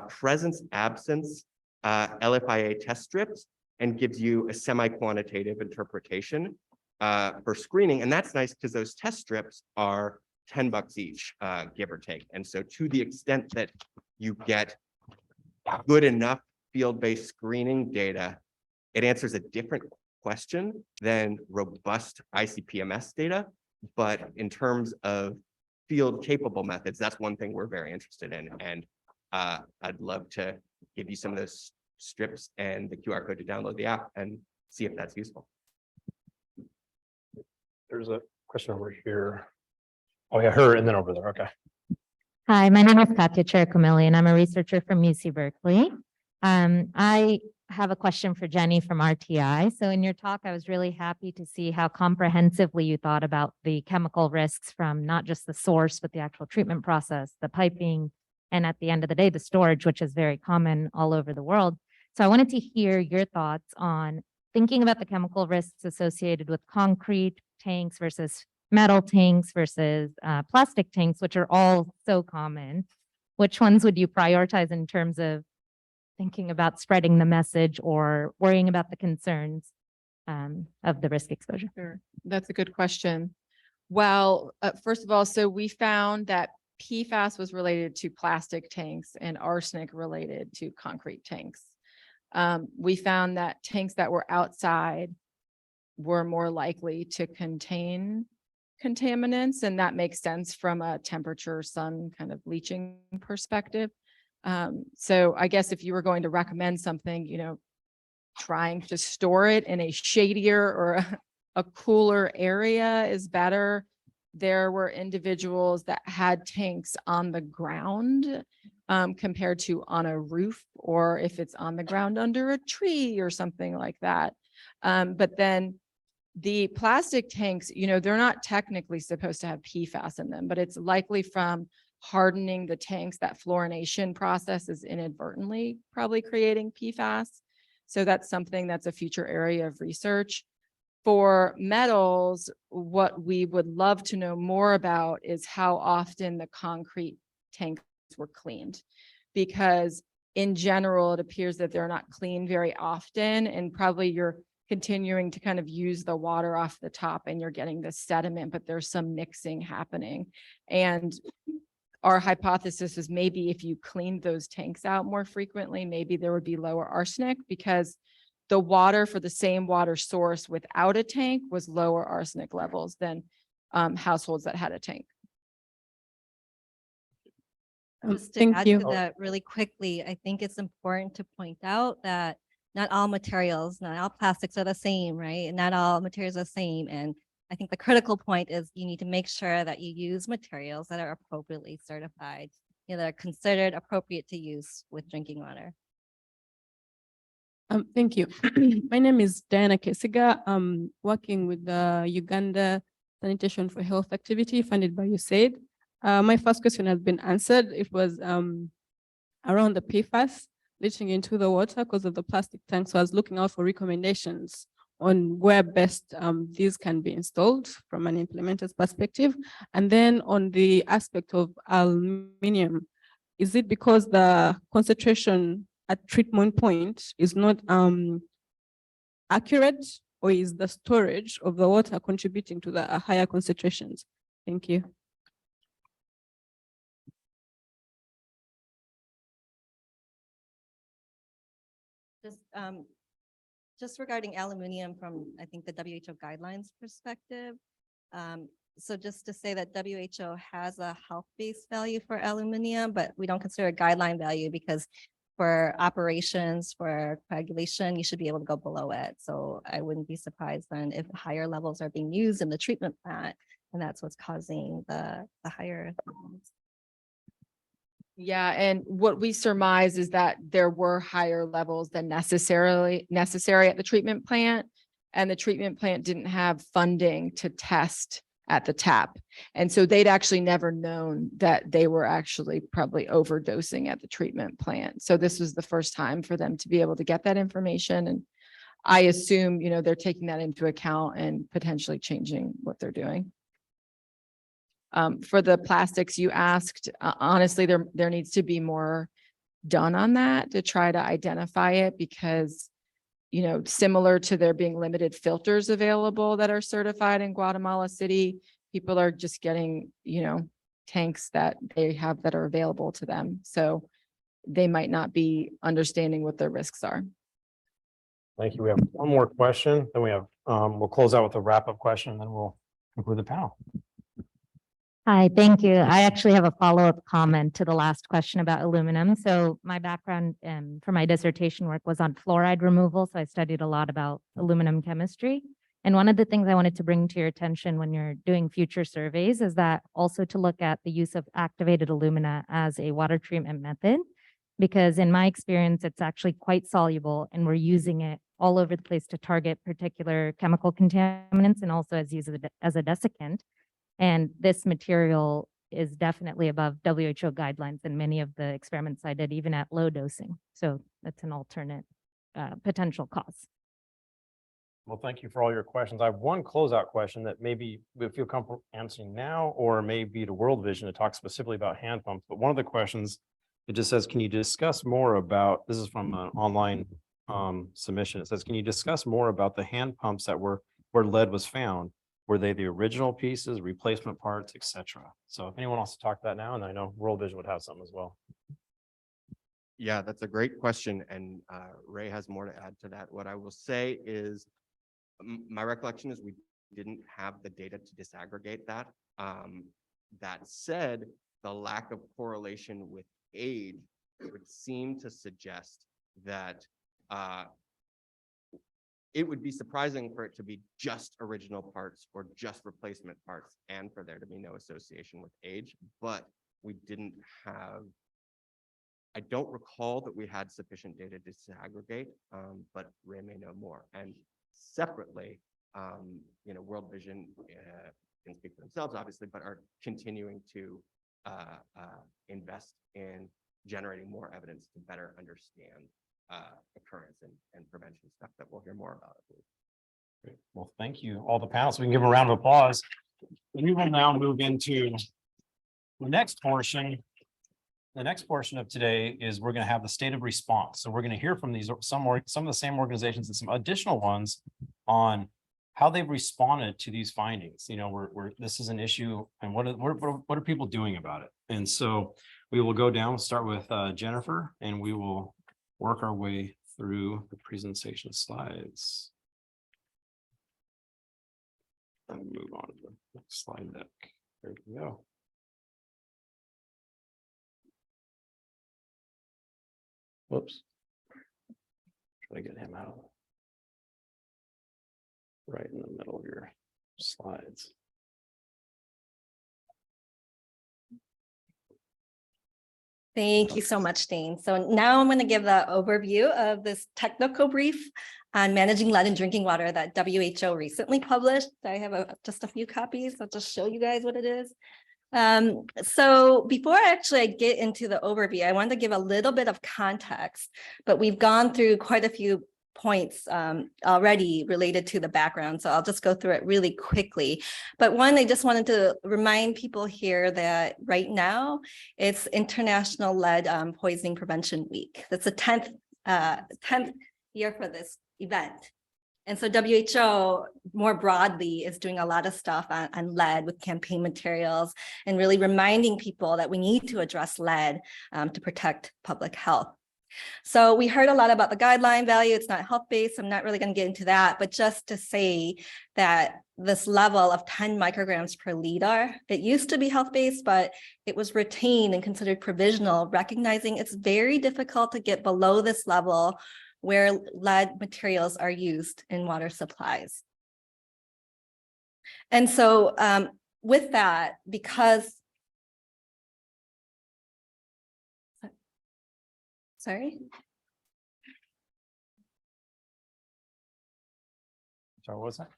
presence absence LFIA test strips and gives you a semi-quantitative interpretation for screening. And that's nice because those test strips are $10 each, give or take. And so to the extent that you get good enough field-based screening data, it answers a different question than robust ICP-MS data. But in terms of field capable methods, that's one thing we're very interested in. And I'd love to give you some of those strips and the QR code to download the app and see if that's useful. There's a question over here. Oh yeah, her, and then over there. Okay. Hi, my name is Katya Cherkumili, and I'm a researcher from UC Berkeley. I have a question for Jenny from RTI. So in your talk, I was really happy to see how comprehensively you thought about the chemical risks from not just the source, but the actual treatment process, the piping, and at the end of the day, the storage, which is very common all over the world. So I wanted to hear your thoughts on thinking about the chemical risks associated with concrete tanks versus metal tanks versus plastic tanks, which are all so common. Which ones would you prioritize in terms of thinking about spreading the message or worrying about the concerns of the risk exposure? Sure, that's a good question. Well, first of all, so we found that PFAS was related to plastic tanks and arsenic related to concrete tanks. We found that tanks that were outside were more likely to contain contaminants, and that makes sense from a temperature, sun kind of leaching perspective. So I guess if you were going to recommend something, trying to store it in a shadier or a cooler area is better. There were individuals that had tanks on the ground compared to on a roof, or if it's on the ground under a tree or something like that. But then the plastic tanks, they're not technically supposed to have PFAS in them, but it's likely from hardening the tanks, that fluorination process is inadvertently probably creating PFAS. So that's something that's a future area of research. For metals, what we would love to know more about is how often the concrete tanks were cleaned. Because in general, it appears that they're not cleaned very often, and probably you're continuing to kind of use the water off the top and you're getting this sediment, but there's some mixing happening. And our hypothesis is maybe if you cleaned those tanks out more frequently, maybe there would be lower arsenic, because the water for the same water source without a tank was lower arsenic levels than households that had a tank. Just to Thank add you. to that really quickly, I think it's important to point out that not all materials, not all plastics are the same, right? And not all materials are the same. And I think the critical point is you need to make sure that you use materials that are appropriately certified, that are considered appropriate to use with drinking water. Thank you. My name is Diana Kesiga. I'm working with the Uganda Sanitation for Health activity funded by USAID. My first question has been answered. It was around the PFAS leaching into the water because of the plastic tanks. So I was looking out for recommendations on where best these can be installed from an implementer's perspective. And then on the aspect of aluminum, is it because the concentration at treatment point is not accurate, or is the storage of the water contributing to the higher concentrations? Thank you. Just regarding aluminum from, I think, the WHO guidelines perspective. So just to say that WHO has a health-based value for aluminum, but we don't consider a guideline value because for operations, for coagulation, you should be able to go below it. So I wouldn't be surprised then if higher levels are being used in the treatment plant, and that's what's causing the higher levels. Yeah, and what we surmise is that there were higher levels than necessary at the treatment plant, and the treatment plant didn't have funding to test at the tap. And so they'd actually never known that they were actually probably overdosing at the treatment plant. So this was the first time for them to be able to get that information. And I assume, they're taking that into account and potentially changing what they're doing. For the plastics you asked, honestly, there needs to be more done on that to try to identify it, because, similar to there being limited filters available that are certified in Guatemala City, people are just getting, tanks that they have that are available to them. So they might not be understanding what their risks are. Thank you. We have one more question. Then we have, we'll close out with a wrap-up question, and then we'll conclude the panel. Hi, thank you. I actually have a follow-up comment to the last question about aluminum. So my background for my dissertation work was on fluoride removal. So I studied a lot about aluminum chemistry. And one of the things I wanted to bring to your attention when you're doing future surveys is that also to look at the use of activated alumina as a water treatment method, because in my experience, it's actually quite soluble and we're using it all over the place to target particular chemical contaminants and also as used as a desiccant. And this material is definitely above WHO guidelines in many of the experiments I did, even at low dosing. So that's an alternate potential costs. Well, thank you for all your questions. I have one closeout question that maybe we feel comfortable answering now, or maybe to World Vision to talk specifically about hand pumps. But one of the questions, it just says, can you discuss more about, this is from an online submission. It says, can you discuss more about the hand pumps that were where lead was found? Were they the original pieces, replacement parts, etc.? So if anyone wants to talk to that now, and I know World Vision would have something as well. Yeah, that's a great question, and Ray has more to add to that. What I will say is, my recollection is we didn't have the data to disaggregate that. That said, the lack of correlation with age would seem to suggest that it would be surprising for it to be just original parts or just replacement parts and for there to be no association with age, but we didn't have, I don't recall that we had sufficient data to disaggregate, but Ray may know more. And separately, World Vision can speak for themselves, obviously, but are continuing to invest in generating more evidence to better understand occurrence and prevention stuff that we'll hear more about. Great. Well, thank you, all the panelists. We can give them a round of applause. We will now move into the next portion. The next portion of today is we're going to have the state of response. So we're going to hear from some of the same organizations and some additional ones on how they've responded to these findings. This is an issue, and what are people doing about it? And so we will go down, start with Jennifer, and we will work our way through the presentation slides. And move on to the next slide deck. There we go. Whoops. Try to get him out. Right in the middle of your slides. Thank you so much, Dane. So now I'm going to give the overview of this technical brief on managing lead in drinking water that WHO recently published. I have just a few copies. I'll just show you guys what it is. So before I get into the overview, I wanted to give a little bit of context, but we've gone through quite a few points already related to the background. So I'll just go through it really quickly. But one, I just wanted to remind people here that right now it's International Lead Poisoning Prevention Week. That's the 10th year for this event. And so WHO more broadly is doing a lot of stuff on lead with campaign materials and really reminding people that we need to address lead to protect public health. So we heard a lot about the guideline value. It's not health-based. I'm not really going to get into that, but just to say that this level of 10 micrograms per liter, it used to be health-based, but it was retained and considered provisional, recognizing it's very difficult to get below this level where lead materials are used in water supplies. And so with that, because sorry. Sorry, what was that?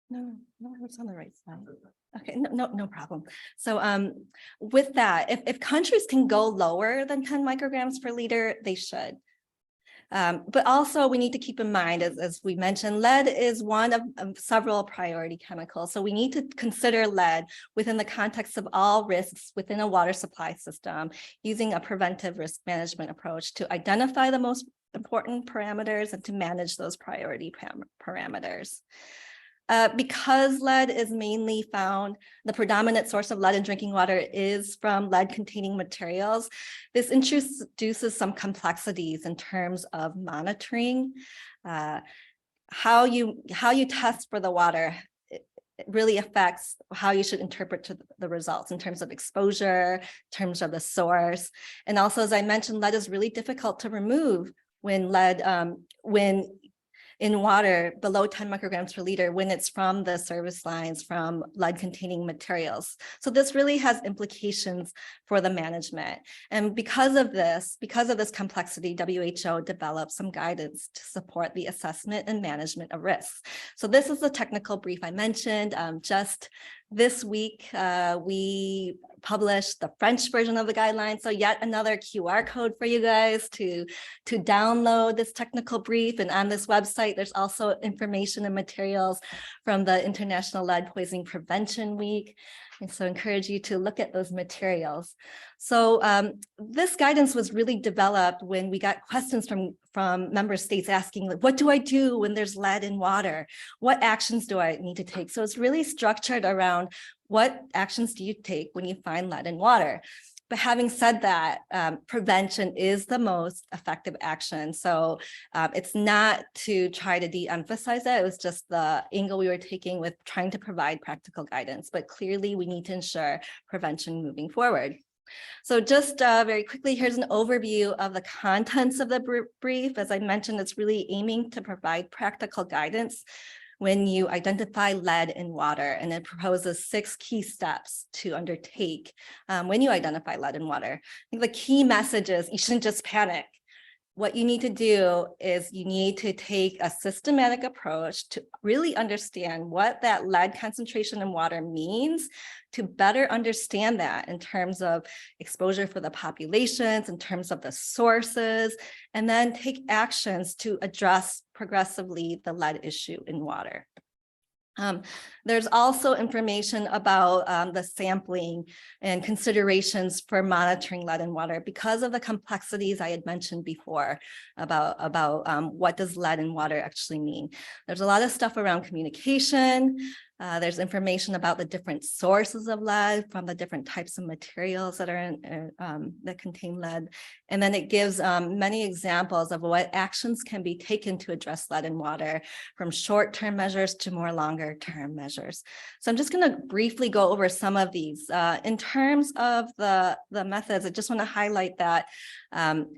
No, it's on the right side. Okay, no problem. So with that, if countries can go lower than 10 micrograms per liter, they should. But also we need to keep in mind, as we mentioned, lead is one of several priority chemicals. So we need to consider lead within the context of all risks within a water supply system, using a preventive risk management approach to identify the most important parameters and to manage those priority parameters. Because lead is mainly found, the predominant source of lead in drinking water is from lead-containing materials. This introduces some complexities in terms of monitoring. How you test for the water, it really affects how you should interpret the results in terms of exposure, in terms of the source. And also, as I mentioned, lead is really difficult to remove when in water below 10 micrograms per liter when it's from the service lines from lead-containing materials. So this really has implications for the management. And because of this complexity, WHO developed some guidance to support the assessment and management of risks. So this is the technical brief I mentioned. Just this week, we published the French version of the guidelines. So yet another QR code for you guys to download this technical brief. And on this website, there's also information and materials from the International Lead Poisoning Prevention Week. And so I encourage you to look at those materials. So this guidance was really developed when we got questions from member states asking, like, what do I do when there's lead in water? What actions do I need to take? So it's really structured around what actions do you take when you find lead in water? But having said that, prevention is the most effective action. So it's not to try to de-emphasize that. It was just the angle we were taking with trying to provide practical guidance. But clearly, we need to ensure prevention moving forward. So just very quickly, here's an overview of the contents of the brief. As I mentioned, it's really aiming to provide practical guidance when you identify lead in water, and it proposes 6 key steps to undertake when you identify lead in water. I think the key message is you shouldn't just panic. What you need to do is you need to take a systematic approach to really understand what that lead concentration in water means, to better understand that in terms of exposure for the populations, in terms of the sources, and then take actions to address progressively the lead issue in water. There's also information about the sampling and considerations for monitoring lead in water because of the complexities I had mentioned before about what does lead in water actually mean. There's a lot of stuff around communication. There's information about the different sources of lead from the different types of materials that are in, that contain lead. And then it gives many examples of what actions can be taken to address lead in water, from short-term measures to more longer-term measures. So I'm just going to briefly go over some of these. In terms of the methods, I just want to highlight that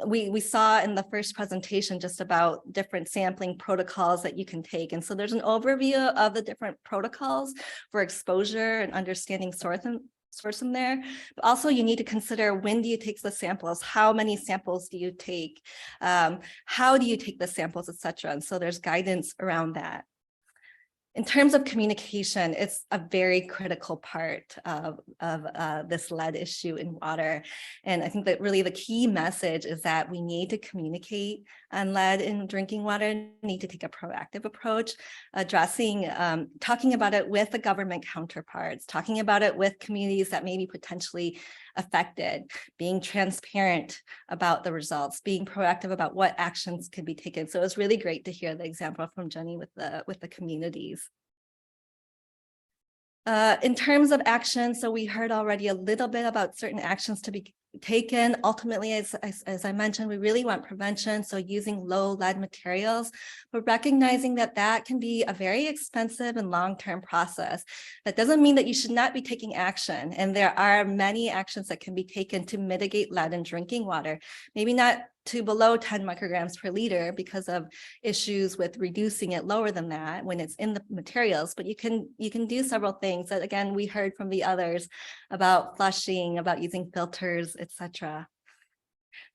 we saw in the first presentation just about different sampling protocols that you can take. And so there's an overview of the different protocols for exposure and understanding source in there. But also you need to consider, when do you take the samples? How many samples do you take? How do you take the samples, etc. And so there's guidance around that. In terms of communication, it's a very critical part of this lead issue in water. And I think that really the key message is that we need to communicate on lead in drinking water, need to take a proactive approach, addressing, talking about it with the government counterparts, talking about it with communities that may be potentially affected, being transparent about the results, being proactive about what actions can be taken. So it's really great to hear the example from Jenny with the communities. In terms of action, so we heard already a little bit about certain actions to be taken. Ultimately, as I mentioned, we really want prevention, so using low lead materials, but recognizing that that can be a very expensive and long-term process. That doesn't mean that you should not be taking action, and there are many actions that can be taken to mitigate lead in drinking water. Maybe not to below 10 micrograms per liter because of issues with reducing it lower than that when it's in the materials, but you can do several things that, again, we heard from the others about flushing, about using filters, etc.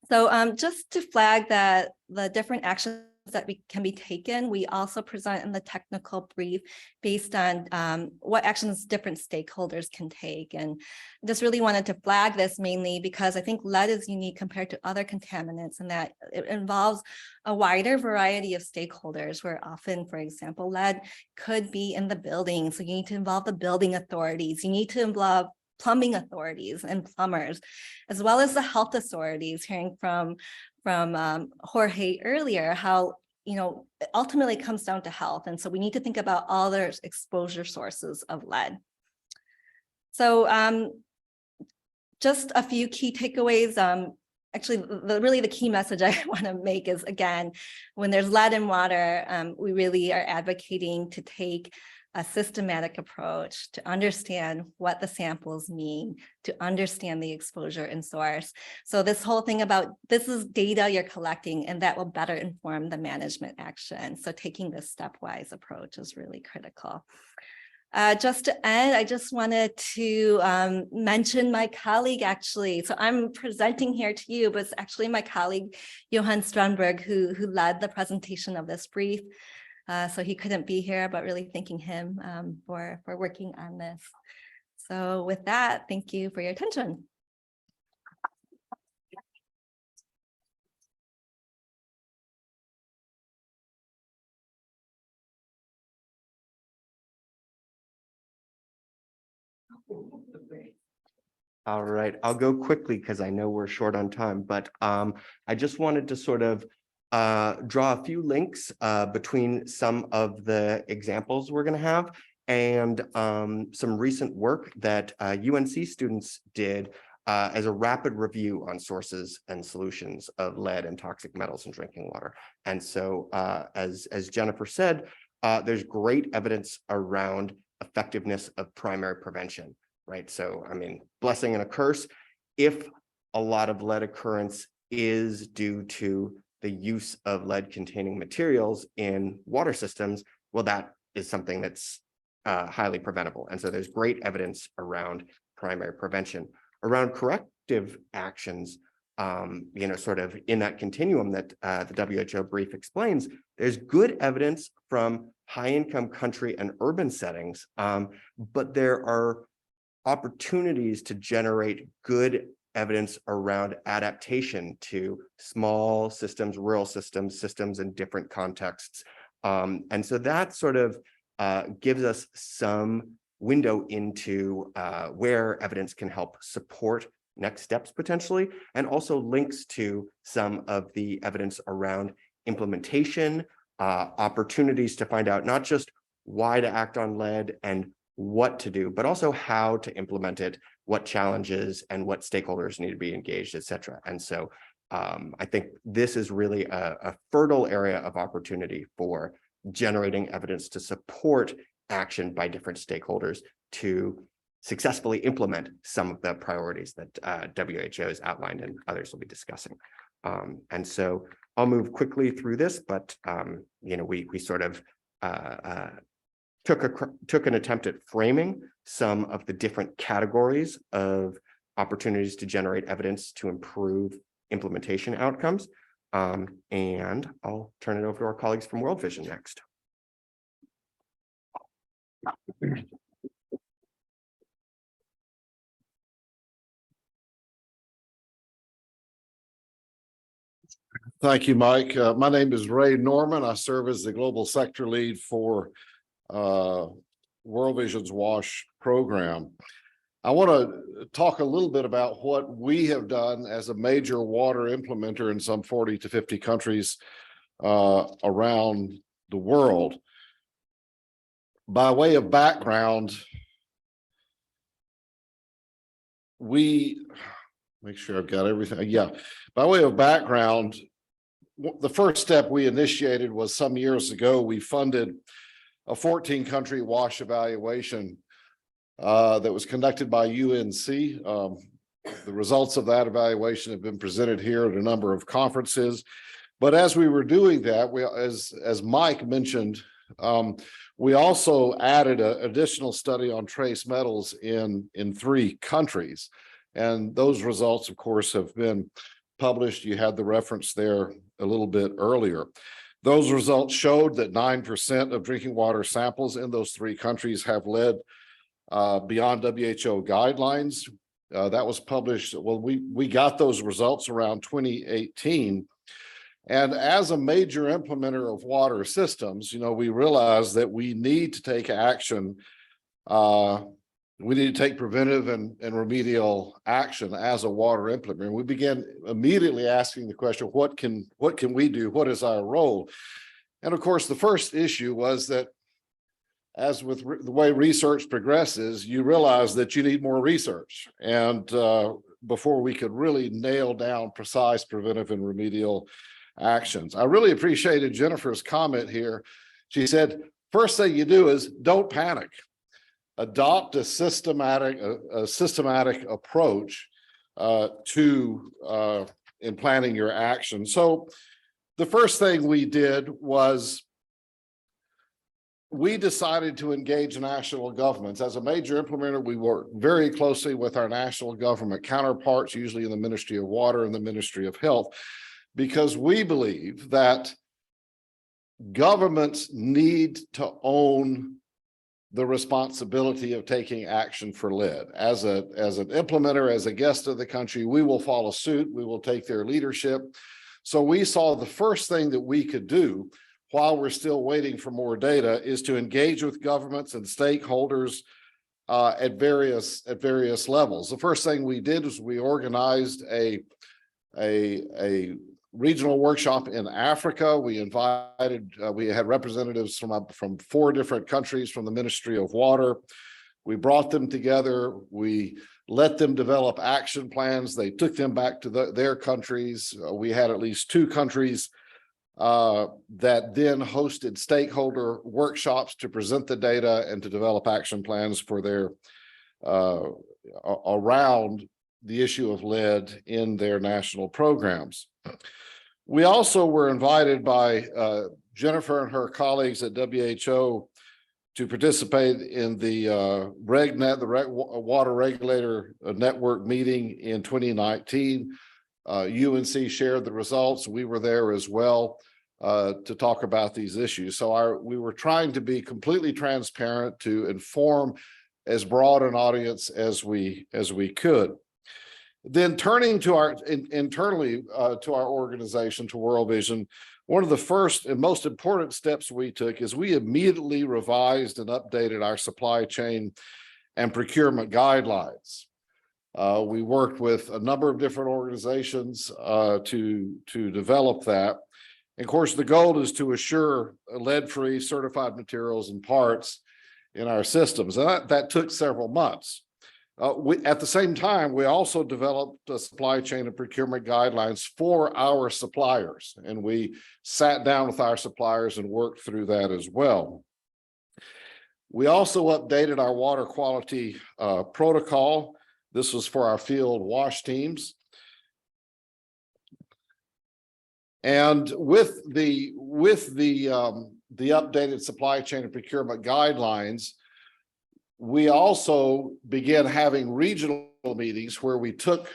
So just to flag that the different actions that can be taken, we also present in the technical brief based on what actions different stakeholders can take. And just really wanted to flag this mainly because I think lead is unique compared to other contaminants in that it involves a wider variety of stakeholders, where often, for example, lead could be in the building. So you need to involve the building authorities. You need to involve plumbing authorities and plumbers, as well as the health authorities, hearing from Jorge earlier, how, you know, ultimately it comes down to health. And so we need to think about all their exposure sources of lead. So just a few key takeaways. Actually, really the key message I want to make is, again, when there's lead in water, we really are advocating to take a systematic approach to understand what the samples mean, to understand the exposure and source. So this whole thing about this is data you're collecting, and that will better inform the management action. So taking this stepwise approach is really critical. Just to end, I just wanted to mention my colleague, actually. So I'm presenting here to you, but it's actually my colleague, Johan Strandberg, who led the presentation of this brief. So he couldn't be here, but really thanking him for working on this. So with that, thank you for your attention. All right, I'll go quickly because I know we're short on time, but I just wanted to sort of draw a few links between some of the examples we're going to have and some recent work that UNC students did as a rapid review on sources and solutions of lead and toxic metals in drinking water. And so as Jennifer said, there's great evidence around effectiveness of primary prevention. Right. So, I mean, blessing and a curse. If a lot of lead occurrence is due to the use of lead containing materials in water systems, well, that is something that's highly preventable. And so there's great evidence around primary prevention. Around corrective actions, sort of in that continuum that the WHO brief explains, there's good evidence from high-income country and urban settings, but there are opportunities to generate good evidence around adaptation to small systems, rural systems, systems in different contexts. And so that sort of gives us some window into where evidence can help support next steps potentially, and also links to some of the evidence around implementation, opportunities to find out not just why to act on lead and what to do, but also how to implement it, what challenges and what stakeholders need to be engaged, et cetera. And so I think this is really a fertile area of opportunity for generating evidence to support action by different stakeholders to successfully implement some of the priorities that WHO has outlined and others will be discussing. And so I'll move quickly through this, but we sort of took an attempt at framing some of the different categories of opportunities to generate evidence to improve implementation outcomes. And I'll turn it over to our colleagues from World Vision next. Thank you, Mike. My name is Ray Norman. I serve as the global sector lead for World Vision's WASH program. I want to talk a little bit about what we have done as a major water implementer in some 40 to 50 countries around the world. By way of background, make sure I've got everything. Yeah, by way of background, the first step we initiated was some years ago. We funded a 14-country WASH evaluation that was conducted by UNC. The results of that evaluation have been presented here at a number of conferences. But as we were doing that, as Mike mentioned, we also added an additional study on trace metals in 3 countries. And those results, of course, have been published. You had the reference there a little bit earlier. Those results showed that 9% of drinking water samples in those 3 countries have lead beyond WHO guidelines. That was published. Well, we got those results around 2018. And as a major implementer of water systems, we realized that we need to take action. We need to take preventive and remedial action as a water implementer. And we began immediately asking the question, what can we do? What is our role? And of course, the first issue was that as with the way research progresses, you realize that you need more research. And before we could really nail down precise preventive and remedial actions. I really appreciated Jennifer's comment here. She said, first thing you do is don't panic. Adopt a systematic approach to in planning your action. So the first thing we did was we decided to engage national governments. As a major implementer, we work very closely with our national government counterparts, usually in the Ministry of Water and the Ministry of Health, because we believe that governments need to own the responsibility of taking action for lead. As an implementer, as a guest of the country, we will follow suit. We will take their leadership. So we saw the first thing that we could do while we're still waiting for more data is to engage with governments and stakeholders at various levels. The first thing we did was we organized a regional workshop in Africa. We invited, we had representatives from 4 different countries from the Ministry of Water. We brought them together. We let them develop action plans. They took them back to their countries. We had at least 2 countries that then hosted stakeholder workshops to present the data and to develop action plans for their around the issue of lead in their national programs. We also were invited by Jennifer and her colleagues at WHO to participate in the RegNet, the Water Regulator Network meeting in 2019. UNC shared the results. We were there as well to talk about these issues. So we were trying to be completely transparent to inform as broad an audience as we could. Then turning to our internally to our organization, to World Vision, one of the first and most important steps we took is we immediately revised and updated our supply chain and procurement guidelines. We worked with a number of different organizations to develop that. And of course, the goal is to assure lead-free certified materials and parts in our systems. And that took several months. At the same time, we also developed a supply chain and procurement guidelines for our suppliers, and we sat down with our suppliers and worked through that as well. We also updated our water quality protocol. This was for our field wash teams. And with the updated supply chain and procurement guidelines, we also began having regional meetings where we took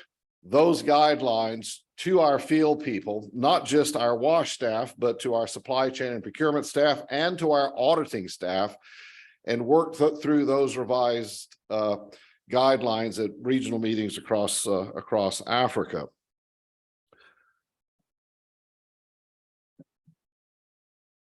those guidelines to our field people, not just our wash staff, but to our supply chain and procurement staff and to our auditing staff, and worked through those revised guidelines at regional meetings across Africa.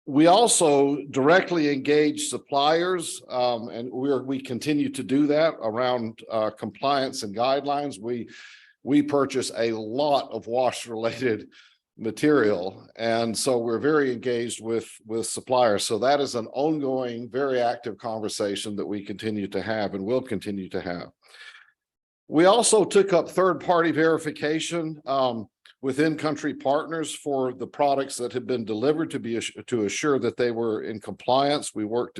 We also directly engage suppliers, and we continue to do that around compliance and guidelines. We purchase a lot of wash-related material, and so we're very engaged with suppliers. So that is an ongoing, very active conversation that we continue to have and will continue to have. We also took up third-party verification with in-country partners for the products that had been delivered to assure that they were in compliance. We worked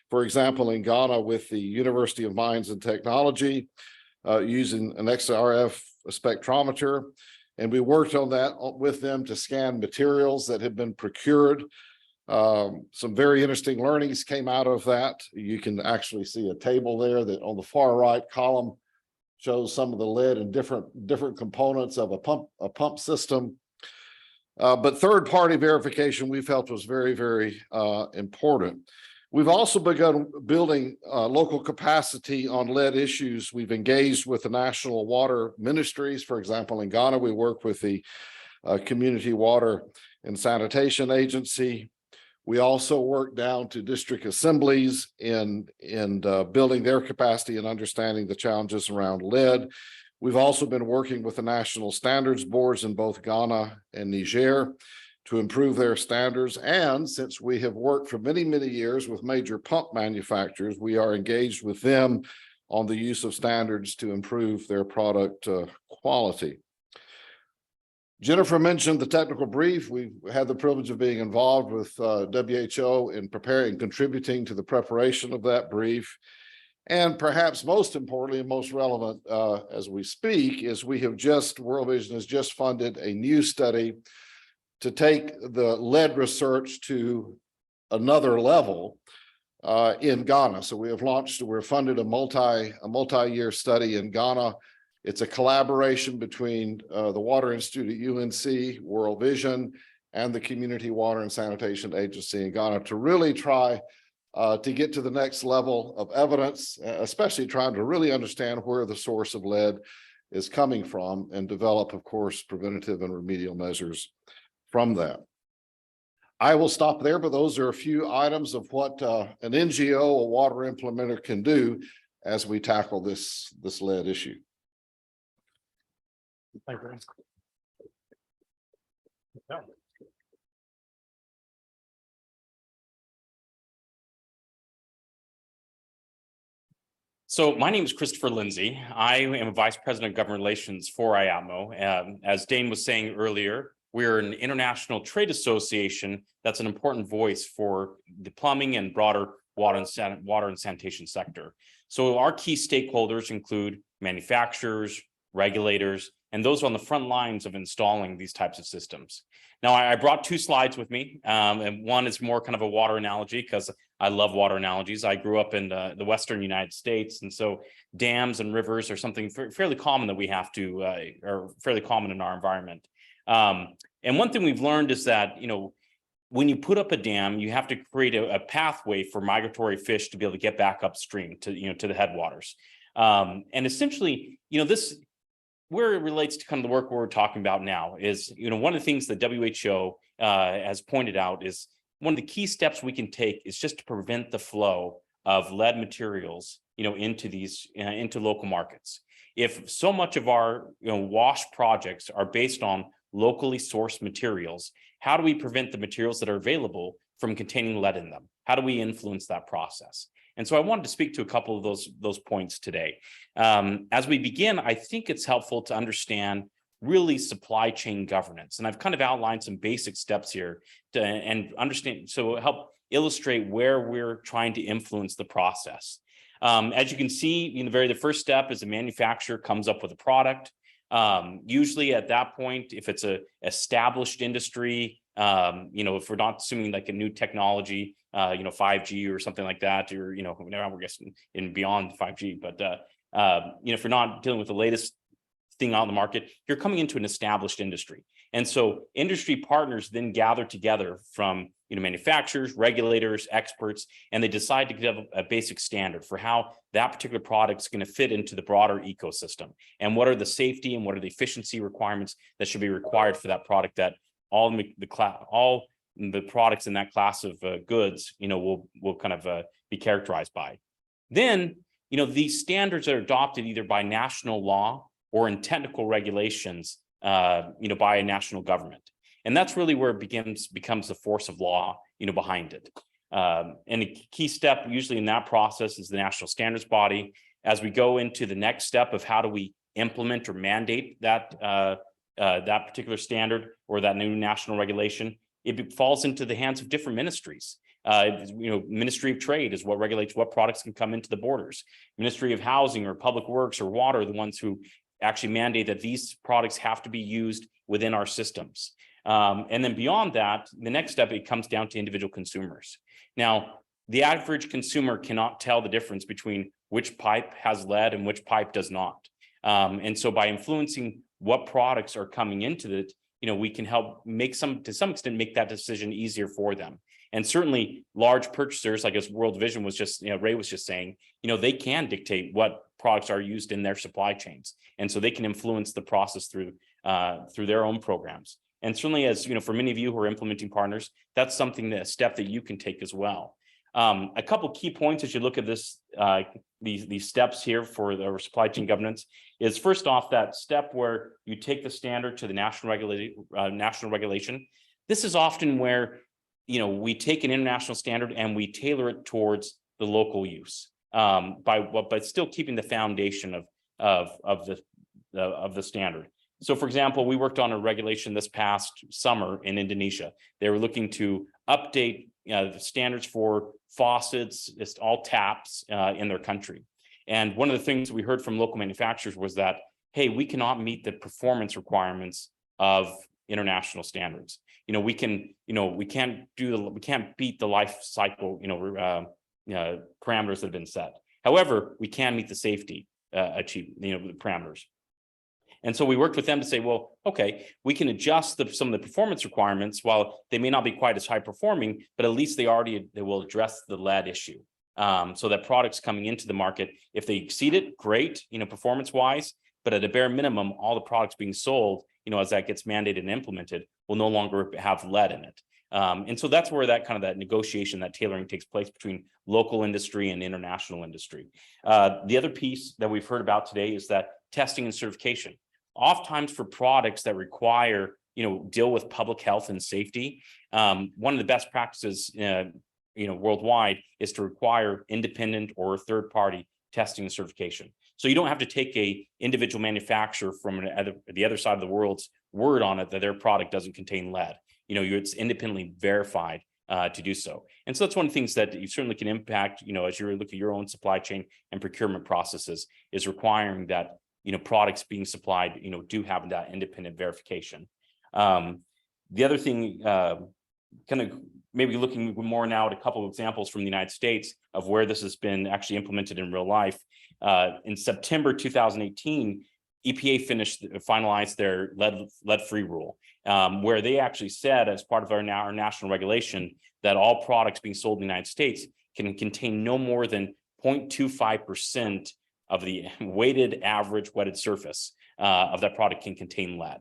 for example, in Ghana with the University of Mines and Technology using an XRF spectrometer. And we worked on that with them to scan materials that had been procured. Some very interesting learnings came out of that. You can actually see a table there that on the far right column shows some of the lead and different components of a pump system. But third-party verification we felt was very, very important. We've also begun building local capacity on lead issues. We've engaged with the national water ministries. For example, in Ghana, we work with the Community Water and Sanitation Agency. We also work down to district assemblies in building their capacity and understanding the challenges around lead. We've also been working with the national standards boards in both Ghana and Niger to improve their standards. And since we have worked for many, many years with major pump manufacturers, we are engaged with them on the use of standards to improve their product quality. Jennifer mentioned the technical brief. We've had the privilege of being involved with WHO in preparing, contributing to the preparation of that brief. And perhaps most importantly and most relevant as we speak is World Vision has just funded a new study to take the lead research to another level in Ghana. So we're funded a multi-year study in Ghana. It's a collaboration between the Water Institute at UNC, World Vision, and the Community Water and Sanitation Agency in Ghana to really try to get to the next level of evidence, especially trying to really understand where the source of lead is coming from and develop, of course, preventative and remedial measures from that. I will stop there, but those are a few items of what an NGO, a water implementer, can do as we tackle this lead issue. Thank you. Yeah. So my name is Christopher Lindsay. I am a Vice President of Government Relations for IATMO. As Dane was saying earlier, we're an international trade association that's an important voice for the plumbing and broader water and sanitation sector. So our key stakeholders include manufacturers, regulators, and those on the front lines of installing these types of systems. Now, I brought two slides with me, and one is more kind of a water analogy because I love water analogies. I grew up in the Western United States, and so dams and rivers are something fairly common that we have to, are fairly common in our environment. And one thing we've learned is that, you know, when you put up a dam, you have to create a pathway for migratory fish to be able to get back upstream to, you know, to the headwaters. And essentially, you know, this, where it relates to kind of the work we're talking about now is, you know, one of the things that WHO has pointed out is one of the key steps we can take is just to prevent the flow of lead materials, you know, into these, into local markets. If so much of our, you know, WASH projects are based on locally sourced materials, how do we prevent the materials that are available from containing lead in them? How do we influence that process? And so I wanted to speak to a couple of those points today. As we begin, I think it's helpful to understand really supply chain governance. And I've kind of outlined some basic steps here to and understand, so help illustrate where we're trying to influence the process. As you can see, you know, the first step is a manufacturer comes up with a product. Usually at that point, if it's a established industry, you know, if we're not assuming like a new technology, you know, 5G or something like that, or, you know, now we're guessing in beyond 5G, but, you know, if you're not dealing with the latest thing on the market, you're coming into an established industry. And so industry partners then gather together from, you know, manufacturers, regulators, experts, and they decide to give a basic standard for how that particular product is going to fit into the broader ecosystem. And what are the safety and what are the efficiency requirements that should be required for that product, that all the products in that class of goods, you know, will kind of be characterized by. Then, you know, these standards are adopted either by national law or in technical regulations, you know, by a national government. And that's really where it becomes the force of law, you know, behind it. And a key step usually in that process is the national standards body. As we go into the next step of how do we implement or mandate that, that particular standard or that new national regulation, it falls into the hands of different ministries. You know, Ministry of Trade is what regulates what products can come into the borders. Ministry of Housing or Public Works or Water are the ones who actually mandate that these products have to be used within our systems. And then beyond that, the next step, it comes down to individual consumers. Now, the average consumer cannot tell the difference between which pipe has lead and which pipe does not. And so by influencing what products are coming into it, you know, we can help make to some extent, make that decision easier for them. And certainly large purchasers, like as World Vision was just, you know, Ray was just saying, you know, they can dictate what products are used in their supply chains. And so they can influence the process through their own programs. And certainly, as you know, for many of you who are implementing partners, that's something, a step that you can take as well. A couple key points as you look at this, these steps here for the supply chain governance is first off that step where you take the standard to the national regulation. This is often where, you know, we take an international standard and we tailor it towards the local use, by still keeping the foundation of the standard. So, for example, we worked on a regulation this past summer in Indonesia. They were looking to update the standards for faucets, just all taps in their country. And one of the things we heard from local manufacturers was that, hey, we cannot meet the performance requirements of international standards. You know, we can't beat the life cycle, parameters that have been set. However, we can meet the safety parameters. And so we worked with them to say, well, okay, we can adjust some of the performance requirements while they may not be quite as high performing, but at least they will address the lead issue. So that products coming into the market, if they exceed it, great, performance wise, but at a bare minimum, all the products being sold, as that gets mandated and implemented, will no longer have lead in it. And so that's where that negotiation, that tailoring takes place between local industry and international industry. The other piece that we've heard about today is that testing and certification. Oftentimes for products that require, deal with public health and safety, one of the best practices, worldwide is to require independent or third-party testing and certification. So you don't have to take a individual manufacturer from the other side of the world's word on it that their product doesn't contain lead. It's independently verified to do so. And so that's one of the things that you certainly can impact, as you look at your own supply chain and procurement processes, is requiring that, products being supplied, do have that independent verification. The other thing, kind of maybe looking more now at a couple of examples from the United States of where this has been actually implemented in real life. In September 2018, EPA finalized their lead-free rule, where they actually said, as part of our national regulation, that all products being sold in the United States can contain no more than 0.25% of the weighted average wetted surface of that product can contain lead.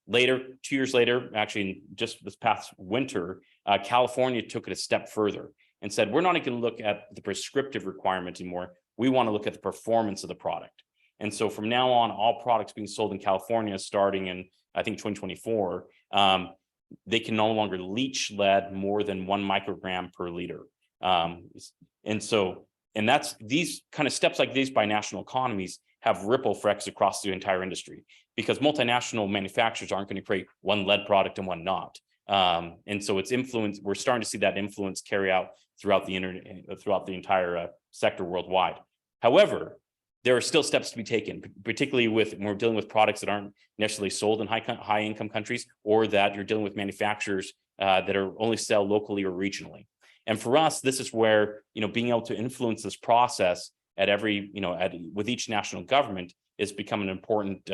Later, 2 years later, actually just this past winter, California took it a step further and said, we're not going to look at the prescriptive requirement anymore. We want to look at the performance of the product. And so from now on, all products being sold in California, starting in, I think, 2024, they can no longer leach lead more than 1 microgram per liter. And that's these kind of steps like these by national economies have ripple effects across the entire industry, because multinational manufacturers aren't going to create one lead product and one not. And so it's influence. We're starting to see that influence carry out throughout the entire sector worldwide. However, there are still steps to be taken, particularly when we're dealing with products that aren't necessarily sold in high income countries, or that you're dealing with manufacturers that are only sell locally or regionally. And for us, this is where, being able to influence this process at every, with each national government is becoming an important,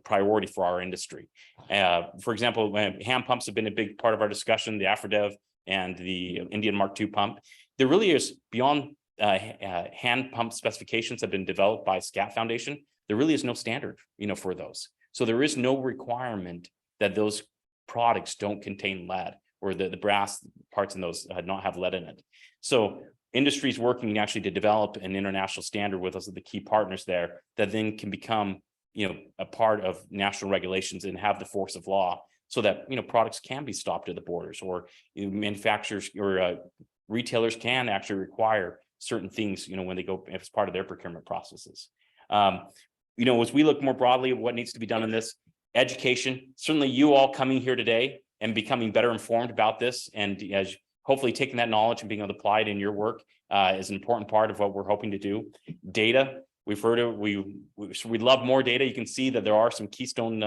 priority for our industry. For example, hand pumps have been a big part of our discussion, the Afrodev and the Indian Mark II pump. There really is, beyond hand pump specifications have been developed by SCAT Foundation, there really is no standard, for those. So there is no requirement that those products don't contain lead, or the brass parts in those not have lead in it. So industry is working actually to develop an international standard with us as the key partners there, that then can become, a part of national regulations and have the force of law, so that, products can be stopped at the borders, or manufacturers or retailers can actually require certain things, when they go as part of their procurement processes. As we look more broadly at what needs to be done in this, education, certainly you all coming here today and becoming better informed about this, and as hopefully taking that knowledge and being able to apply it in your work is an important part of what we're hoping to do. Data, we've heard of, we'd love more data. You can see that there are some keystone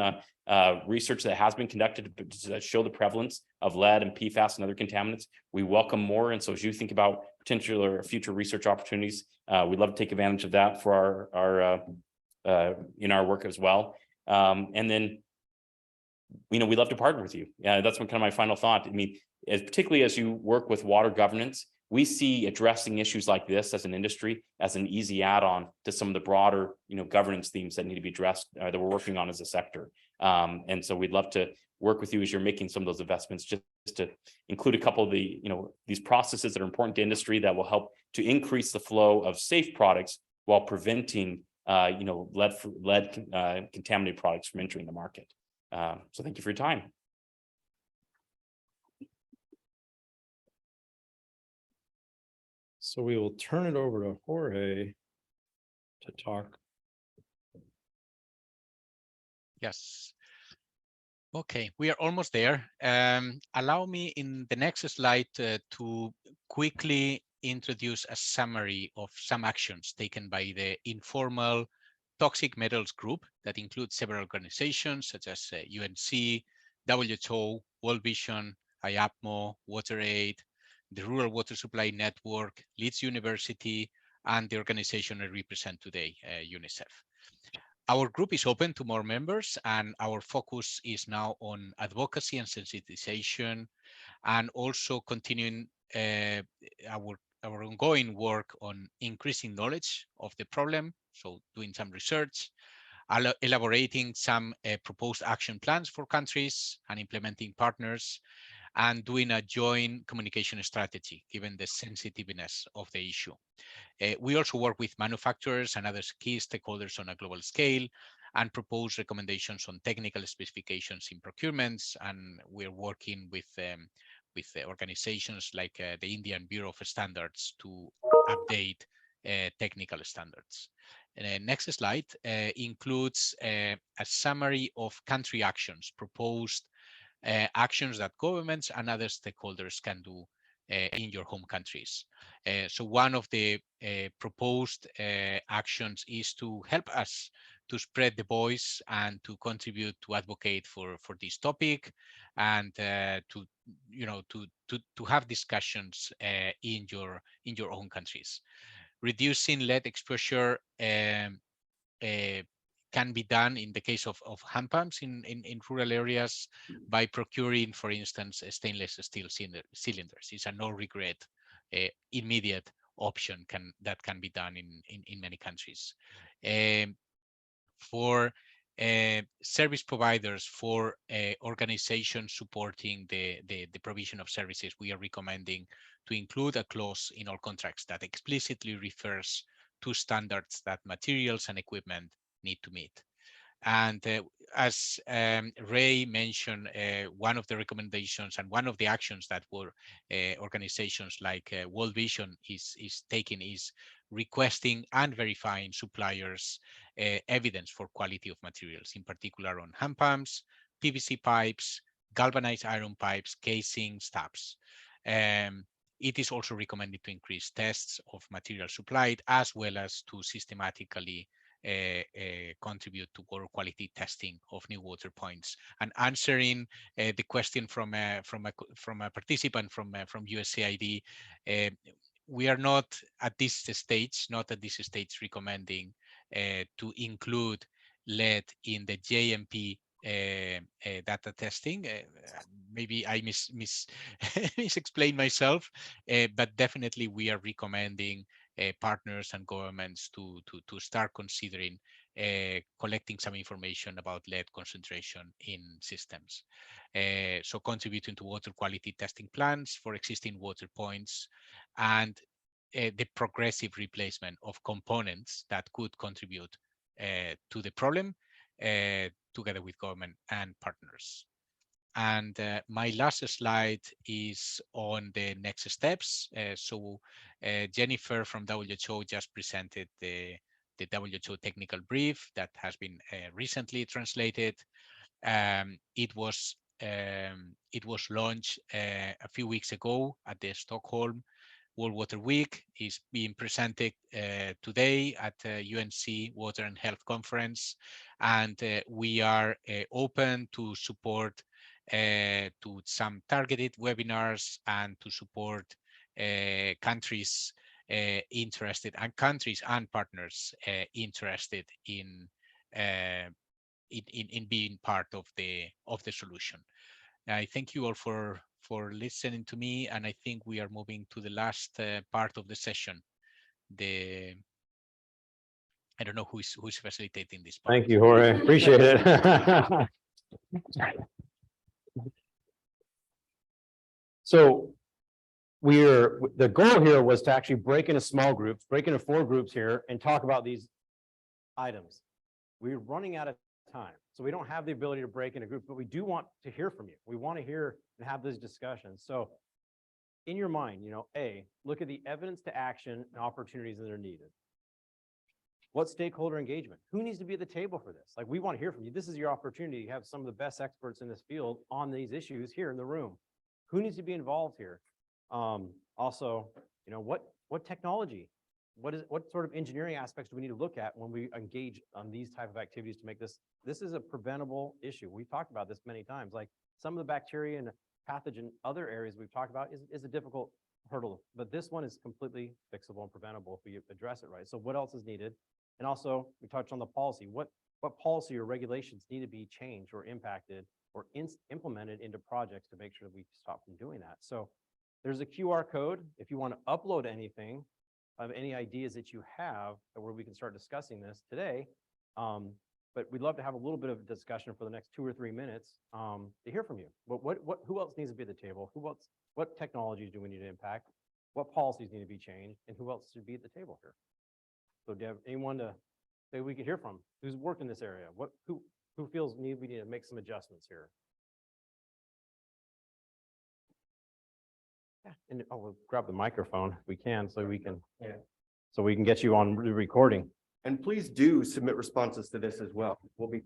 research that has been conducted to show the prevalence of lead and PFAS and other contaminants. We welcome more, and so as you think about potential or future research opportunities, we'd love to take advantage of that for our in our work as well. And then, we'd love to partner with you. That's kind of my final thought. I mean, particularly as you work with water governance, we see addressing issues like this as an industry as an easy add-on to some of the broader, governance themes that need to be addressed that we're working on as a sector. And so we'd love to work with you as you're making some of those investments, just to include a couple of the, these processes that are important to industry that will help to increase the flow of safe products while preventing, lead contaminated products from entering the market. So thank you for your time. So we will turn it over to Jorge to talk. Yes. Okay, we are almost there. Allow me in the next slide to quickly introduce a summary of some actions taken by the informal Toxic Metals Group that includes several organizations such as UNC, WHO, World Vision, IAPMO, WaterAid, the Rural Water Supply Network, Leeds University, and the organization I represent today, UNICEF. Our group is open to more members, and our focus is now on advocacy and sensitization, and also continuing our ongoing work on increasing knowledge of the problem. So doing some research, elaborating some proposed action plans for countries and implementing partners, and doing a joint communication strategy, given the sensitiveness of the issue. We also work with manufacturers and other key stakeholders on a global scale and propose recommendations on technical specifications in procurements. And we're working with organizations like the Indian Bureau of Standards to update technical standards. Next slide includes a summary of country actions, proposed actions that governments and other stakeholders can do in your home countries. So one of the proposed actions is to help us to spread the voice and to contribute to advocate for this topic, and to have discussions in your own countries. Reducing lead exposure can be done in the case of hand pumps in rural areas by procuring, for instance, stainless steel cylinders. It's a no regret, immediate option that can be done in many countries. For service providers, for organizations supporting the provision of services, we are recommending to include a clause in all contracts that explicitly refers to standards that materials and equipment need to meet. And as Ray mentioned, one of the recommendations and one of the actions that were organizations like World Vision is taking is requesting and verifying suppliers' evidence for quality of materials, in particular on hand pumps, PVC pipes, galvanized iron pipes, casings, tabs. It is also recommended to increase tests of material supplied, as well as to systematically contribute to water quality testing of new water points. And answering the question from a participant from USAID, we are not at this stage recommending to include lead in the JMP data testing. Maybe I misexplained myself, but definitely we are recommending partners and governments to start considering collecting some information about lead concentration in systems. So contributing to water quality testing plans for existing water points, and the progressive replacement of components that could contribute to the problem, together with government and partners. And my last slide is on the next steps. Jennifer from WHO just presented the WHO technical brief that has been recently translated. It was launched a few weeks ago at the Stockholm World Water Week. Is being presented today at UNC Water and Health Conference, and we are open to support to some targeted webinars and to support countries interested, and countries and partners interested in being part of the solution. I thank you all for listening to me, and I think we are moving to the last part of the session. I don't know who's facilitating this part. Thank you, Jorge. Appreciate it. So the goal here was to actually break into small groups, break into 4 groups here, and talk about these items. We're running out of time, so we don't have the ability to break into groups, but we do want to hear from you. We want to hear and have these discussions. So in your mind, look at the evidence to action and opportunities that are needed. What stakeholder engagement? Who needs to be at the table for this? Like, we want to hear from you. This is your opportunity. You have some of the best experts in this field on these issues here in the room. Who needs to be involved here? Also, what technology? What sort of engineering aspects do we need to look at when we engage on these type of activities to make this is a preventable issue. We've talked about this many times. Like, some of the bacteria and pathogen other areas we've talked about is a difficult hurdle, but this one is completely fixable and preventable if we address it right. So what else is needed? And also, we touched on the policy. What what policy or regulations need to be changed or impacted or implemented into projects to make sure that we stop from doing that. So there's a QR code if you want to upload anything of any ideas that you have where we can start discussing this today. But we'd love to have a little bit of discussion for the next 2 or 3 minutes to hear from you. Who else needs to be at the table? What technologies do we need to impact? What policies need to be changed? And who else should be at the table here? So do you have anyone to say we could hear from? Who's worked in this area? Who feels we need to make some adjustments here? Yeah, and we'll grab the microphone if we can, so we can get you on the recording. And please do submit responses to this as well. We'll be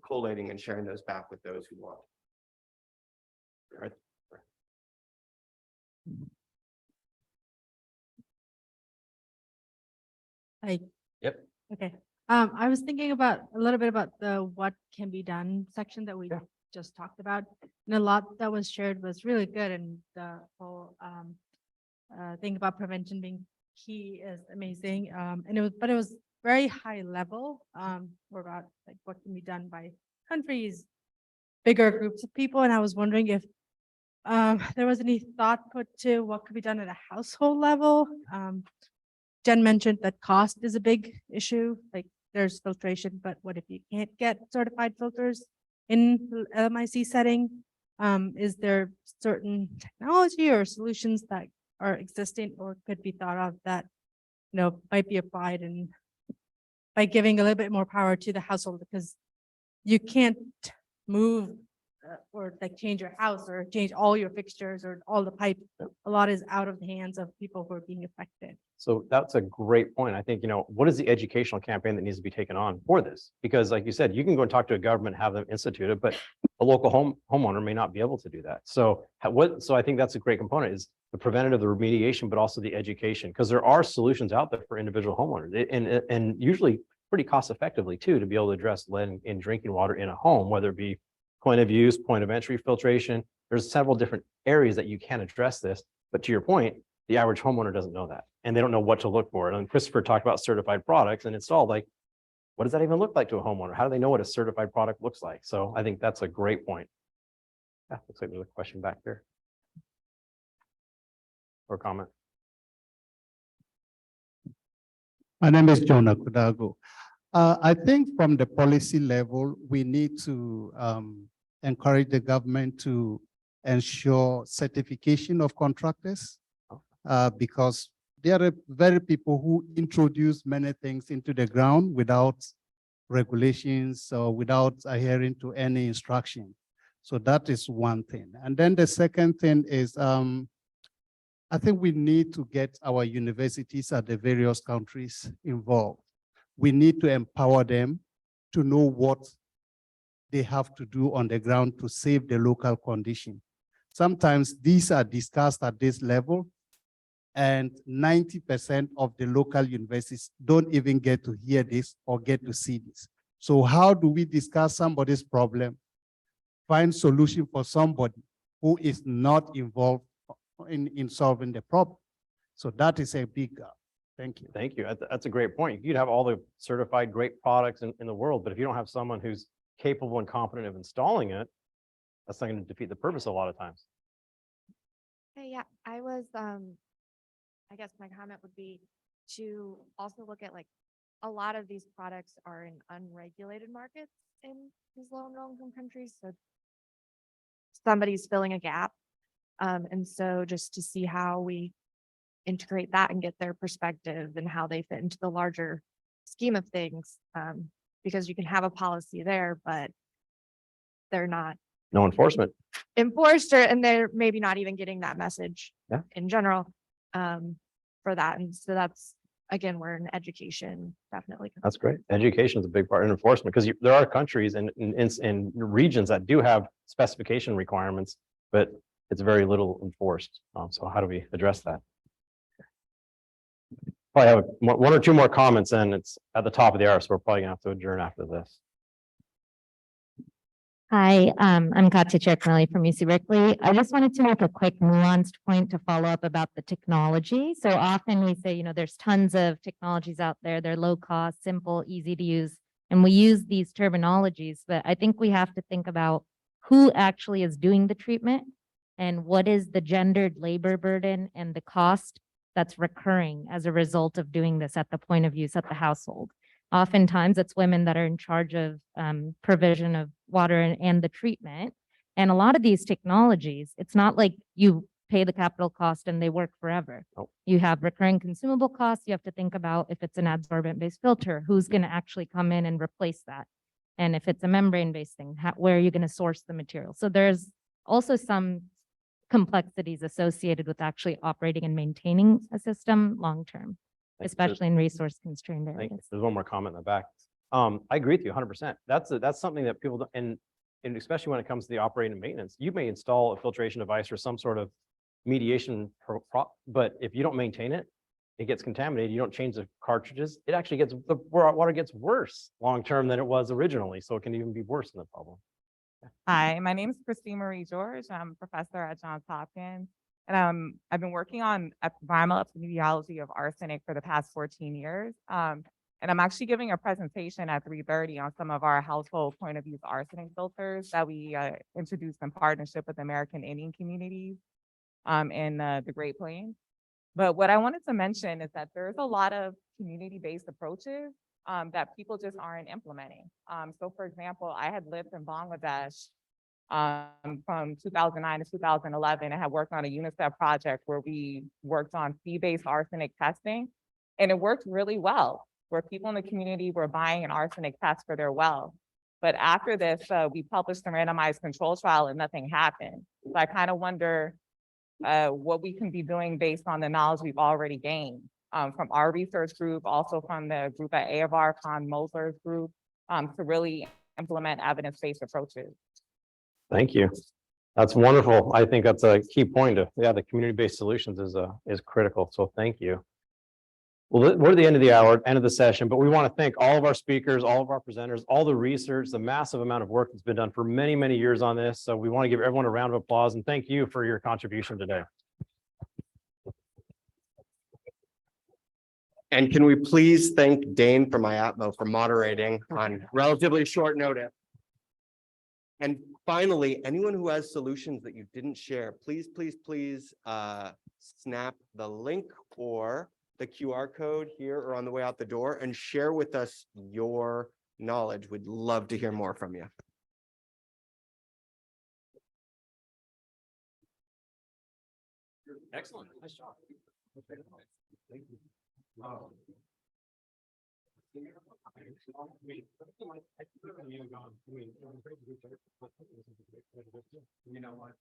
collating and sharing those back with those who want. All right. Hi. Yep. Okay. I was thinking about a little bit about the what can be done section that we just talked about. And a lot that was shared was really good, and the whole thing about prevention being key is amazing. And it was very high level, or about like what can be done by countries, bigger groups of people. And I was wondering if there was any thought put to what could be done at a household level. Jen mentioned that cost is a big issue, like there's filtration, but what if you can't get certified filters in LMIC setting? Is there certain technology or solutions that are existing or could be thought of that, might be applied and by giving a little bit more power to the household, because you can't move or like change your house or change all your fixtures or all the pipe. A lot is out of the hands of people who are being affected. So that's a great point. I think, what is the educational campaign that needs to be taken on for this? Because like you said, you can go and talk to a government, have them institute it, but a local homeowner may not be able to do that. So so I think that's a great component is the preventative, the remediation, but also the education, because there are solutions out there for individual homeowners and usually pretty cost effectively too, to be able to address lead in drinking water in a home, whether it be point of use, point of entry filtration. There's several different areas that you can address this. But to your point, the average homeowner doesn't know that, and they don't know what to look for. And Christopher talked about certified products and installed, like, what does that even look like to a homeowner? How do they know what a certified product looks like? So I think that's a great point. Yeah, looks like there's a question back there. Or comment. My name is Jonah Kudago. I think from the policy level, we need to encourage the government to ensure certification of contractors because there are very people who introduce many things into the ground without regulations or without adhering to any instruction. So that is one thing. And then the second thing is, I think we need to get our universities at the various countries involved. We need to empower them to know what they have to do on the ground to save the local condition. Sometimes these are discussed at this level, and 90% of the local universities don't even get to hear this or get to see this. So how do we discuss somebody's problem, find solution for somebody who is not involved in solving the problem? So that is a big gap. Thank you. Thank you. That's a great point. You'd have all the certified great products in the world, but if you don't have someone who's capable and competent of installing it, that's not going to defeat the purpose a lot of times. Hey, yeah, I was, I guess my comment would be to also look at like a lot of these products are in unregulated markets in these low and middle income countries. So somebody's filling a gap. And so just to see how we integrate that and get their perspective and how they fit into the larger scheme of things. Because you can have a policy there, but they're not No enforcement. enforced, and they're maybe not even getting that message in general for that. And so that's, again, where in education definitely. That's great. Education is a big part in enforcement because there are countries and in regions that do have specification requirements, but it's very little enforced. So how do we address that? Probably have one or two more comments, and it's at the top of the hour, so we're probably gonna have to adjourn after this. Hi, I'm Katya Cherkinelli from UC Berkeley. I just wanted to make a quick nuanced point to follow up about the technology. So often we say, there's tons of technologies out there. They're low cost, simple, easy to use. And we use these terminologies, but I think we have to think about who actually is doing the treatment and what is the gendered labor burden and the cost that's recurring as a result of doing this at the point of use at the household. Oftentimes, it's women that are in charge of provision of water and the treatment. And a lot of these technologies, it's not like you pay the capital cost and they work forever. You have recurring consumable costs. You have to think about if it's an adsorbent-based filter, who's going to actually come in and replace that? And if it's a membrane-based thing, where are you going to source the material? So there's also some complexities associated with actually operating and maintaining a system long-term, especially in resource-constrained Thank you. areas. There's one more comment in the back. I agree with you 100%. That's something that people don't, and especially when it comes to the operating and maintenance, you may install a filtration device or some sort of mediation, but if you don't maintain it, it gets contaminated. You don't change the cartridges. It actually gets, the water gets worse long-term than it was originally. So it can even be worse than the problem. Hi, my name is Christine Marie George. I'm a professor at Johns Hopkins. And I've been working on environmental epidemiology of arsenic for the past 14 years. And I'm actually giving a presentation at 3:30 on some of our household point of use arsenic filters that we introduced in partnership with American Indian communities in the Great Plains. But what I wanted to mention is that there's a lot of community-based approaches that people just aren't implementing. So for example, I had lived in Bangladesh from 2009 to 2011 and had worked on a UNICEF project where we worked on fee-based arsenic testing. And it worked really well, where people in the community were buying an arsenic test for their well. But after this, we published a randomized control trial and nothing happened. So I kind of wonder what we can be doing based on the knowledge we've already gained from our research group, also from the group at AFR, Con Moser's group, to really implement evidence-based approaches. Thank you. That's wonderful. I think that's a key point. The community-based solutions is critical. So thank you. Well, we're at the end of the hour, end of the session, but we want to thank all of our speakers, all of our presenters, all the research, the massive amount of work that's been done for many, many years on this. So we want to give everyone a round of applause and thank you for your contribution today. And can we please thank Dane from IAPMO for moderating on relatively short notice? And finally, anyone who has solutions that you didn't share, please snap the link or the QR code here or on the way out the door and share with us your knowledge. We'd love to hear more from you. Excellent. Nice job. Thank you. You know what?